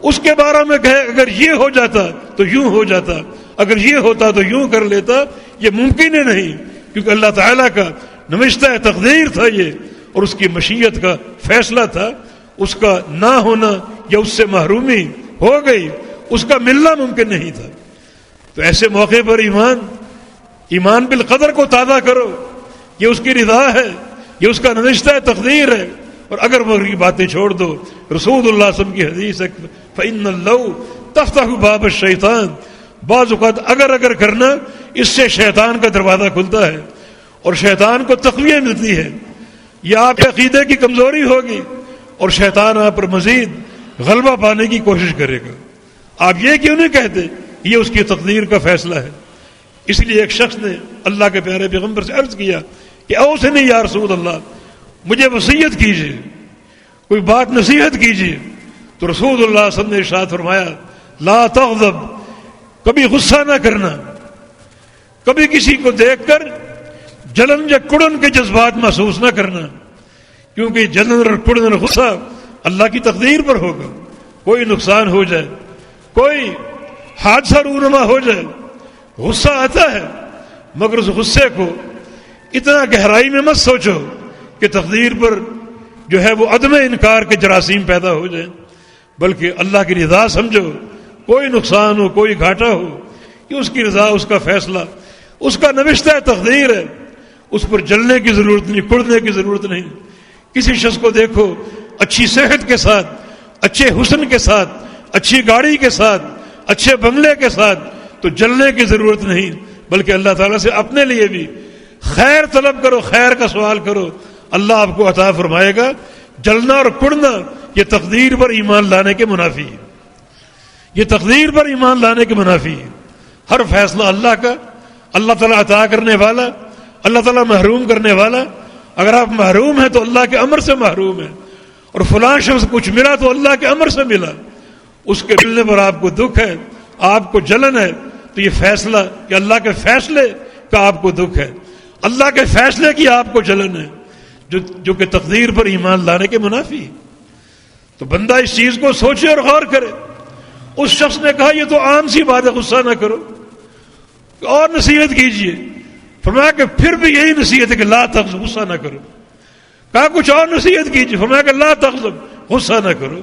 اس کے بارے میں کہے اگر یہ ہو جاتا تو یوں ہو جاتا، اگر یہ ہوتا تو یوں کر لیتا، یہ ممکن ہی نہیں، کیونکہ اللہ تعالیٰ کا نوشتہ تقدیر تھا یہ، اور اس کی مشیت کا فیصلہ تھا۔ اس کا نہ ہونا یا اس سے محرومی ہو گئی، اس کا ملنا ممکن نہیں تھا۔ تو ایسے موقع پر ایمان بالقدر کو تازہ کرو، یہ اس کی رضا ہے، یہ اس کا نوشتہ تقدیر ہے۔ اور اگر وہ کی باتیں چھوڑ دو، رسول اللہ صلی اللہ علیہ وسلم کی حدیث ہے فَإِنَّ اللَّوْ تَفْتَحُ بَابَ الشَّيْطَانِ، بعض اوقات اگر کرنا اس سے شیطان کا دروازہ کھلتا ہے اور شیطان کو تقویت ملتی ہے۔ یہ آپ کے عقیدے کی کمزوری ہوگی اور شیطان آپ پر مزید غلبہ پانے کی کوشش کرے گا۔ آپ یہ کیوں نہیں کہتے یہ اس کی تقدیر کا فیصلہ ہے؟ اس لیے ایک شخص نے اللہ کے پیارے پیغمبر سے عرض کیا کہ اوصنی یا رسول اللہ، مجھے وصیت کیجیے، کوئی بات نصیحت کیجیے۔ تو رسول اللہ صلی اللہ علیہ وسلم نے ارشاد فرمایا لا تغضب، کبھی غصہ نہ کرنا، کبھی کسی کو دیکھ کر جلن یا کڑن کے جذبات محسوس نہ کرنا، کیونکہ جلن اور کڑن اور غصہ اللہ کی تقدیر پر ہوگا۔ کوئی نقصان ہو جائے، کوئی حادثہ رونما ہو جائے، غصہ آتا ہے، مگر اس غصے کو اتنا گہرائی میں مت سوچو کہ تقدیر پر جو ہے وہ عدم انکار کے جراثیم پیدا ہو جائیں، بلکہ اللہ کی رضا سمجھو۔ کوئی نقصان ہو، کوئی گھاٹا ہو، کہ اس کی رضا، اس کا فیصلہ، اس کا نوشتہ تقدیر ہے، اس پر جلنے کی ضرورت نہیں، کڑنے کی ضرورت نہیں۔ کسی شخص کو دیکھو اچھی صحت کے ساتھ، اچھے حسن کے ساتھ، اچھی گاڑی کے ساتھ، اچھے بنگلے کے ساتھ، تو جلنے کی ضرورت نہیں، بلکہ اللہ تعالیٰ سے اپنے لیے بھی خیر طلب کرو، خیر کا سوال کرو، اللہ آپ کو عطا فرمائے گا۔ جلنا اور کڑنا یہ تقدیر پر ایمان لانے کے منافی ہے، یہ تقدیر پر ایمان لانے کے منافی ہے۔ ہر فیصلہ اللہ کا، اللہ تعالیٰ عطا کرنے والا، اللہ تعالیٰ محروم کرنے والا، اگر آپ محروم ہیں تو اللہ کے امر سے محروم ہیں، اور فلاں شخص کچھ ملا تو اللہ کے امر سے ملا، اس کے ملنے پر آپ کو دکھ ہے، آپ کو جلن ہے، تو یہ فیصلہ کہ اللہ کے فیصلے کا آپ کو دکھ ہے، اللہ کے فیصلے کی آپ کو جلن ہے، جو کہ تقدیر پر ایمان لانے کے منافی ہے۔ تو بندہ اس چیز کو سوچے اور غور کرے۔ اس شخص نے کہا یہ تو عام سی بات ہے، غصہ نہ کرو، اور نصیحت کیجئے۔ فرمایا کہ پھر بھی یہی نصیحت ہے کہ لا تغضب، غصہ نہ کرو۔ کہا کچھ اور نصیحت کیجئے، فرمایا کہ لا تغضب، غصہ نہ کرو۔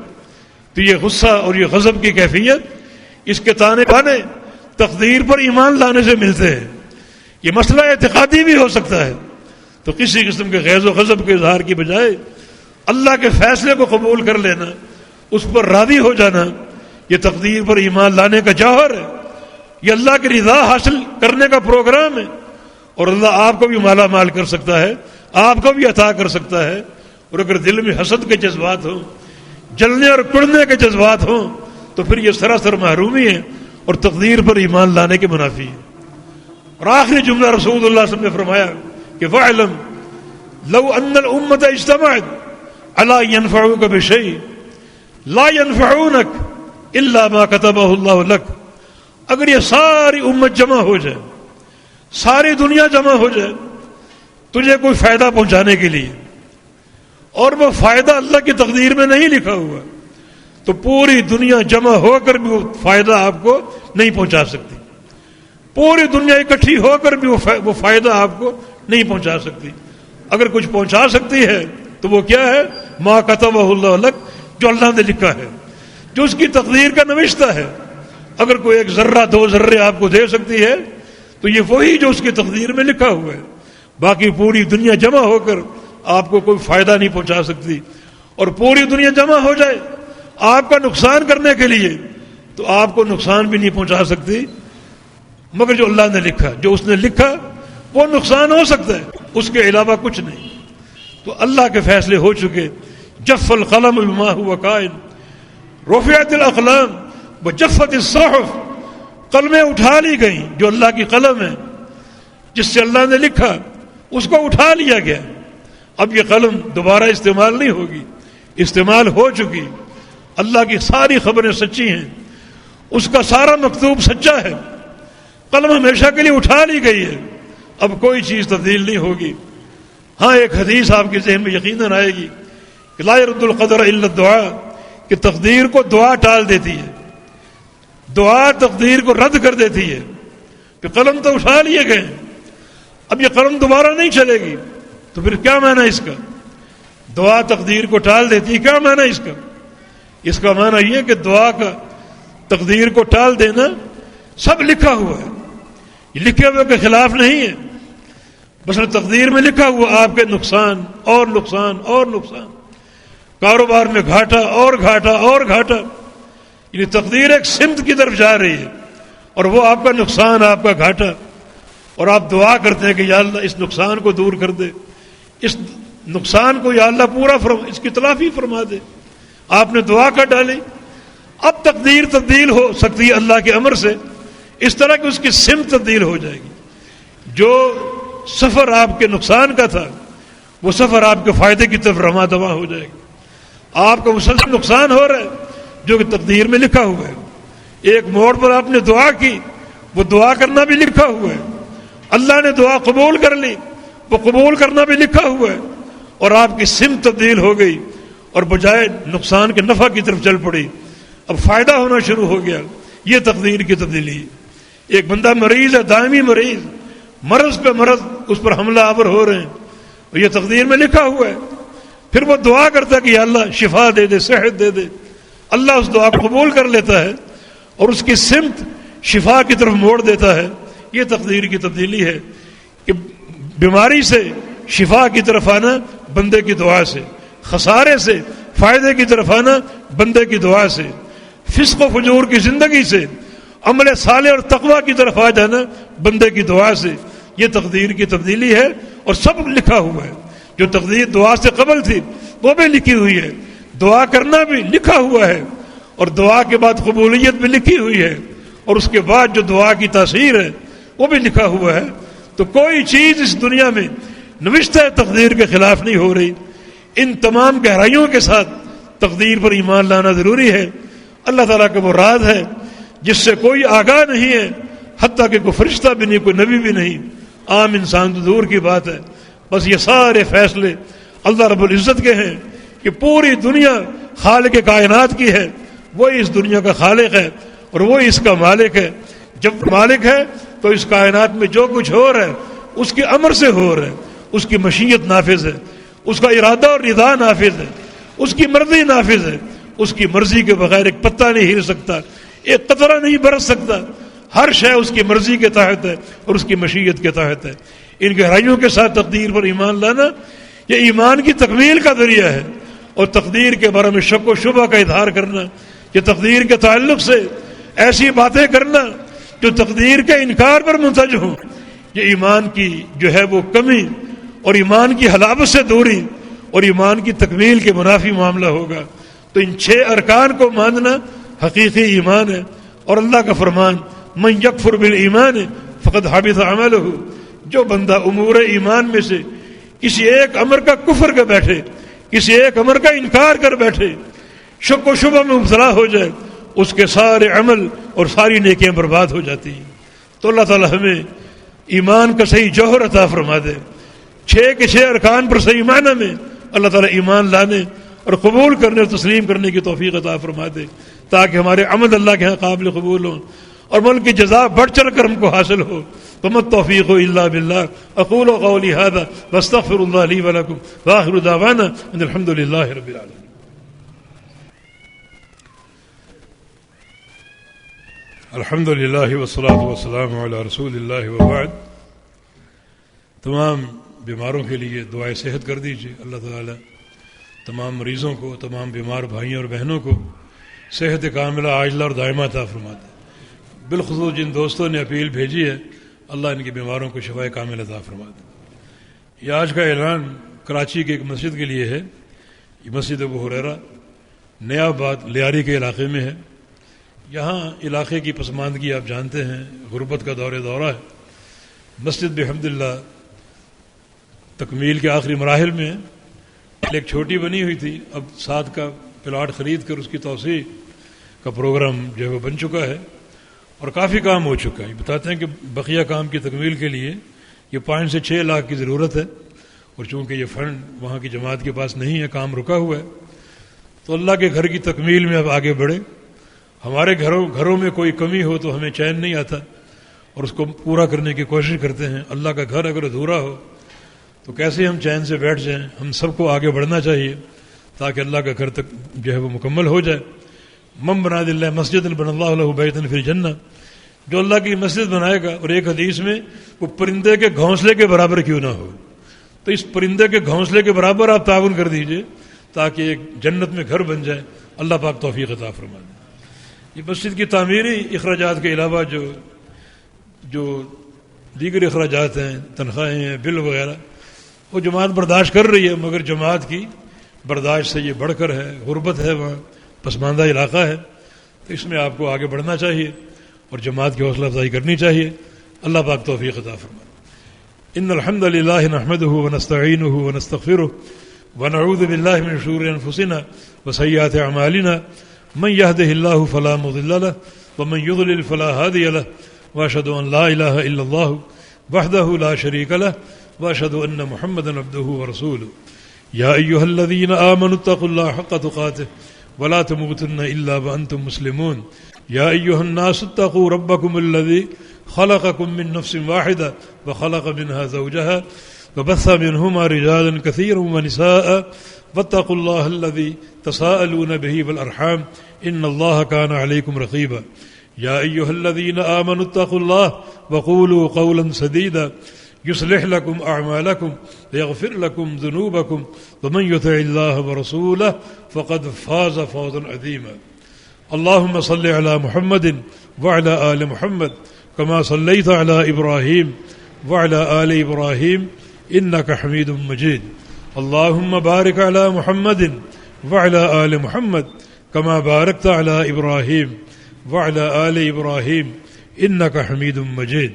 تو یہ غصہ اور یہ غضب کی کیفیت اس کے تانے بانے تقدیر پر ایمان لانے سے ملتے ہیں۔ یہ مسئلہ اعتقادی بھی ہو سکتا ہے، تو کسی قسم کے غیظ و غضب کے اظہار کی بجائے اللہ کے فیصلے کو قبول کر لینا، اس پر راضی ہو جانا، یہ تقدیر پر ایمان لانے کا جوہر ہے۔ یہ اللہ کی رضا حاصل کرنے کا پروگرام ہے، اور اللہ آپ کو بھی مالا مال کر سکتا ہے، آپ کو بھی عطا کر سکتا ہے۔ اور اگر دل میں حسد کے جذبات ہوں، جلنے اور کڑنے کے جذبات ہوں، تو پھر یہ سراسر محرومی ہے اور تقدیر پر ایمان لانے کے منافی ہے۔ اور آخری جملہ رسول اللہ صلی اللہ علیہ وسلم نے فرمایا کہ وَاعْلَمْ لَوْ أَنَّ الْأُمَّةَ اجْتَمَعَتْ عَلَىٰ يَنْفَعُوكَ بِشَيْءٍ لَا يَنْفَعُونَكَ إِلَّا مَا كَتَبَهُ اللَّهُ لَكَ۔ اگر یہ ساری امت جمع ہو جائے، ساری دنیا جمع ہو جائے تجھے کوئی فائدہ پہنچانے کے لیے، اور وہ فائدہ اللہ کی تقدیر میں نہیں لکھا ہوا، تو پوری دنیا جمع ہو کر بھی وہ فائدہ آپ کو نہیں پہنچا سکتی، پوری دنیا اکٹھی ہو کر بھی وہ فائدہ آپ کو نہیں پہنچا سکتی۔ اگر کچھ پہنچا سکتی ہے تو وہ کیا ہے؟ ما کتبہ اللہ لک، جو اللہ نے لکھا ہے، جو اس کی تقدیر کا نوشتہ ہے۔ اگر کوئی ایک ذرہ دو ذرے آپ کو دے سکتی ہے تو یہ وہی جو اس کی تقدیر میں لکھا ہوا ہے، باقی پوری دنیا جمع ہو کر آپ کو کوئی فائدہ نہیں پہنچا سکتی۔ اور پوری دنیا جمع ہو جائے آپ کا نقصان کرنے کے لیے تو آپ کو نقصان بھی نہیں پہنچا سکتی، مگر جو اللہ نے لکھا، جو اس نے لکھا وہ نقصان ہو سکتا ہے، اس کے علاوہ کچھ نہیں۔ تو اللہ کے فیصلے ہو چکے۔ جف القلم بما هو کائن، رفعت الاقلام وجفت الصحف، قلمیں اٹھا لی گئیں، جو اللہ کی قلم ہے جس سے اللہ نے لکھا اس کو اٹھا لیا گیا۔ اب یہ قلم دوبارہ استعمال نہیں ہوگی، استعمال ہو چکی۔ اللہ کی ساری خبریں سچی ہیں، اس کا سارا مکتوب سچا ہے، قلم ہمیشہ کے لیے اٹھا لی گئی ہے، اب کوئی چیز تبدیل نہیں ہوگی۔ ہاں ایک حدیث آپ کے ذہن میں یقیناً آئے گی کہ لا يرد القدر الا الدعاء، کہ تقدیر کو دعا ٹال دیتی ہے، دعا تقدیر کو رد کر دیتی ہے۔ کہ قلم تو اٹھا لیے گئے، اب یہ قلم دوبارہ نہیں چلے گی، تو پھر کیا معنی اس کا؟ دعا تقدیر کو ٹال دیتی ہے، کیا معنی اس کا؟ اس کا معنی یہ کہ دعا کا تقدیر کو ٹال دینا سب لکھا ہوا ہے، یہ لکھے ہوئے کے خلاف نہیں ہے۔ بس تقدیر میں لکھا ہوا آپ کے نقصان اور نقصان اور نقصان، کاروبار میں گھاٹا اور گھاٹا اور گھاٹا، یعنی تقدیر ایک سمت کی طرف جا رہی ہے، اور وہ آپ کا نقصان، آپ کا گھاٹا، اور آپ دعا کرتے ہیں کہ یا اللہ اس نقصان کو دور کر دے، اس نقصان کو یا اللہ پورا اس کی تلافی فرما دے۔ آپ نے دعا کر ڈالی، اب تقدیر تبدیل ہو سکتی ہے اللہ کے امر سے، اس طرح کہ اس کی سمت تبدیل ہو جائے گی۔ جو سفر آپ کے نقصان کا تھا وہ سفر آپ کے فائدے کی طرف رواں دواں ہو جائے گا۔ آپ کا مسلسل نقصان ہو رہا ہے جو کہ تقدیر میں لکھا ہوا ہے، ایک موڑ پر آپ نے دعا کی، وہ دعا کرنا بھی لکھا ہوا ہے، اللہ نے دعا قبول کر لی، وہ قبول کرنا بھی لکھا ہوا ہے، اور آپ کی سمت تبدیل ہو گئی، اور بجائے نقصان کے نفع کی طرف چل پڑی، اب فائدہ ہونا شروع ہو گیا۔ یہ تقدیر کی تبدیلی ہے۔ ایک بندہ مریض ہے، دائمی مریض، مرض پہ مرض اس پر حملہ آور ہو رہے ہیں، اور یہ تقدیر میں لکھا ہوا ہے۔ پھر وہ دعا کرتا ہے کہ یا اللہ شفا دے دے، صحت دے دے، اللہ اس دعا کو قبول کر لیتا ہے اور اس کی سمت شفا کی طرف موڑ دیتا ہے۔ یہ تقدیر کی تبدیلی ہے کہ بیماری سے شفا کی طرف آنا بندے کی دعا سے، خسارے سے فائدے کی طرف آنا بندے کی دعا سے، فسق و فجور کی زندگی سے عمل صالح اور تقوی کی طرف آ جانا بندے کی دعا سے۔ یہ تقدیر کی تبدیلی ہے، اور سب لکھا ہوا ہے۔ جو تقدیر دعا سے قبل تھی وہ بھی لکھی ہوئی ہے، دعا کرنا بھی لکھا ہوا ہے، اور دعا کے بعد قبولیت بھی لکھی ہوئی ہے، اور اس کے بعد جو دعا کی تاثیر ہے وہ بھی لکھا ہوا ہے۔ تو کوئی چیز اس دنیا میں نوشتہ تقدیر کے خلاف نہیں ہو رہی. ان تمام گہرائیوں کے ساتھ تقدیر پر ایمان لانا ضروری ہے. اللہ تعالیٰ کا وہ راز ہے جس سے کوئی آگاہ نہیں ہے، حتیٰ کہ کوئی فرشتہ بھی نہیں، کوئی نبی بھی نہیں، عام انسان تو دور کی بات ہے. بس یہ سارے فیصلے اللہ رب العزت کے ہیں کہ پوری دنیا خالق کائنات کی ہے. وہی اس دنیا کا خالق ہے اور وہی اس کا مالک ہے. جب مالک ہے تو اس کائنات میں جو کچھ ہو رہا ہے اس کے امر سے ہو رہا ہے. اس کی مشیت نافذ ہے، اس کا ارادہ اور رضا نافذ ہے، اس کی مرضی نافذ ہے. اس کی مرضی کے بغیر ایک پتہ نہیں ہل سکتا، ایک قطرہ نہیں برس سکتا. ہر شے اس کی مرضی کے تحت ہے اور اس کی مشیت کے تحت ہے. ان گہرائیوں کے ساتھ تقدیر پر ایمان لانا یہ ایمان کی تکمیل کا ذریعہ ہے. اور تقدیر کے بارے میں شک و شبہ کا اظہار کرنا، یہ تقدیر کے تعلق سے ایسی باتیں کرنا جو تقدیر کے انکار پر منتج ہوں، یہ ایمان کی جو ہے وہ کمی اور ایمان کی حلاوت سے دوری اور ایمان کی تکمیل کے منافی معاملہ ہوگا. تو ان 6 ارکان کو ماننا حقیقی ایمان ہے. اور اللہ کا فرمان من یکفر بالایمان فقد حبط عملہ، جو بندہ امور ایمان میں سے کسی ایک امر کا کفر کر بیٹھے، کسی ایک امر کا انکار کر بیٹھے، شک و شبہ میں مبتلا ہو جائے، اس کے سارے عمل اور ساری نیکیاں برباد ہو جاتی ہیں. تو اللہ تعالی ہمیں ایمان کا صحیح جوہر عطا فرما دے. 6 کے 6 ارکان پر صحیح معنی میں اللہ تعالی ایمان لانے اور قبول کرنے اور تسلیم کرنے کی توفیق عطا فرما دے، تاکہ ہمارے عمل اللہ کے ہاں قابل قبول ہوں اور ملک کی جزا بڑھ چڑھ کر ہم کو حاصل ہو. وَمَا التَّوْفِيقُ إِلَّا بِاللَّهِ أَقُولُ قَوْلِي هَذَا وَأَسْتَغْفِرُ اللَّهَ لِي وَلَكُمْ وَآخِرُ دَعْوَانَا أَنِ الْحَمْدُ لِلَّهِ رَبِّ الْعَالَمِينَ. الحمد للہ والصلاۃ والسلام علی رسول اللہ وبعد. تمام بیماروں کے لیے دعائے صحت کر دیجیے. اللہ تعالی تمام مریضوں کو، تمام بیمار بھائیوں اور بہنوں کو صحت کاملہ عاجلہ اور دائمہ عطا فرما دے. بالخصوص جن دوستوں نے اپیل بھیجی ہے، اللہ ان کی بیماروں کو شفائے کامل عطا فرما دے. یہ آج کا اعلان کراچی کے ایک مسجد کے لیے ہے. یہ مسجد ابو ہریرہ نیا آباد لیاری کے علاقے میں ہے. یہاں علاقے کی پسماندگی آپ جانتے ہیں، غربت کا دورہ ہے. مسجد بحمد اللہ تکمیل کے آخری مراحل میں ہے. ایک چھوٹی بنی ہوئی تھی، اب 7 کا پلاٹ خرید کر اس کی توسیع کا پروگرام جو ہے وہ بن چکا ہے اور کافی کام ہو چکا ہے. بتاتے ہیں کہ بقیہ کام کی تکمیل کے لیے یہ 5 سے 6 لاکھ کی ضرورت ہے، اور چونکہ یہ فنڈ وہاں کی جماعت کے پاس نہیں ہے، کام رکا ہوا ہے. تو اللہ کے گھر کی تکمیل میں اب آگے بڑھے. ہمارے گھروں میں کوئی کمی ہو تو ہمیں چین نہیں آتا اور اس کو پورا کرنے کی کوشش کرتے ہیں. اللہ کا گھر اگر ادھورا ہو تو کیسے ہم چین سے بیٹھ جائیں؟ ہم سب کو آگے بڑھنا چاہیے تاکہ اللہ کا گھر تک جو ہے وہ مکمل ہو جائے. من بنا للہ مسجد بن اللہ له بیتا فی الجنہ، جو اللہ کی مسجد بنائے گا، اور ایک حدیث میں وہ پرندے کے گھونسلے کے برابر کیوں نہ ہو، تو اس پرندے کے گھونسلے کے برابر آپ تعاون کر دیجئے تاکہ ایک جنت میں گھر بن جائے. اللہ پاک توفیق عطا فرما دے. یہ مسجد کی تعمیری اخراجات کے علاوہ جو دیگر اخراجات ہیں، تنخواہیں ہیں، بل وغیرہ، وہ جماعت برداشت کر رہی ہے، مگر جماعت کی برداشت سے یہ بڑھ کر ہے. غربت ہے، وہاں پسماندہ علاقہ ہے، تو اس میں آپ کو آگے بڑھنا چاہیے اور جماعت کی حوصلہ افزائی کرنی چاہیے. اللہ پاک توفیق عطا فرمائے. ان الحمد للہ نحمده ونستعینه ونستغفره ونعوذ باللہ من شرور انفسنا وسیئات اعمالنا من يهده الله فلا مضل له ومن يضلل فلا هادي له واشهد ان لا اله الا الله وحده لا شريك له واشهد ان محمدا عبده ورسوله. يا ايها الذين امنوا اتقوا الله حق تقاته ولا تموتن الا وانتم مسلمون. يا ايها الناس اتقوا ربكم الذي خلقكم من نفس واحده وخلق منها زوجها وبث منهما رجالا كثيرا ونساء واتقوا الله الذي تساءلون به والأرحام إن الله كان عليكم رقيبا. يا أيها الذين آمنوا اتقوا الله وقولوا قولا سديدا يصلح لكم أعمالكم ويغفر لكم ذنوبكم ومن يطع الله ورسوله فقد فاز فوزا عظيما. اللهم صل على محمد وعلى آل محمد كما صليت على إبراهيم وعلى آل إبراهيم إنك حميد مجيد. اللهم بارك على محمد وعلى آل محمد كما باركت على إبراهيم وعلى آل إبراهيم إنك حميد مجيد.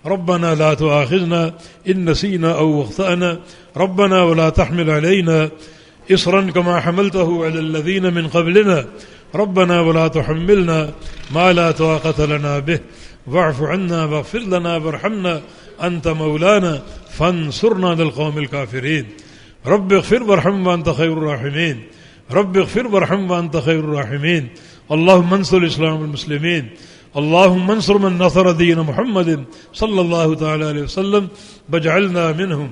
ربنا لا تؤاخذنا إن نسينا أو أخطأنا ربنا ولا تحمل علينا إصرا كما حملته على الذين من قبلنا ربنا ولا تحملنا ما لا طاقة لنا به واعف عنا واغفر لنا وارحمنا أنت مولانا فانصرنا على القوم الكافرين رب اغفر وارحم وأنت خير الراحمين رب اغفر وارحم وأنت خير الراحمين اللهم انصر الإسلام والمسلمين اللهم انصر من نصر دين محمد صلى الله تعالى عليه وسلم واجعلنا منهم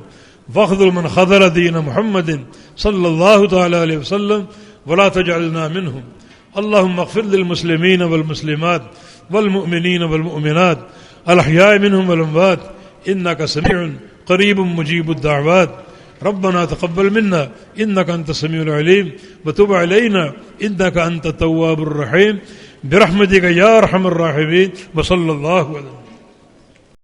واخذل من خذل دين محمد صلى الله تعالى عليه وسلم ولا تجعلنا منهم اللهم اغفر للمسلمين والمسلمات والمؤمنين والمؤمنات الأحياء منهم والأموات إنك سميع قريب مجيب الدعوات ربنا تقبل منا إنك أنت السميع العليم وتب علينا إنك أنت التواب الرحيم برحمتك يا أرحم الراحمين وصلى الله عليه وسلم.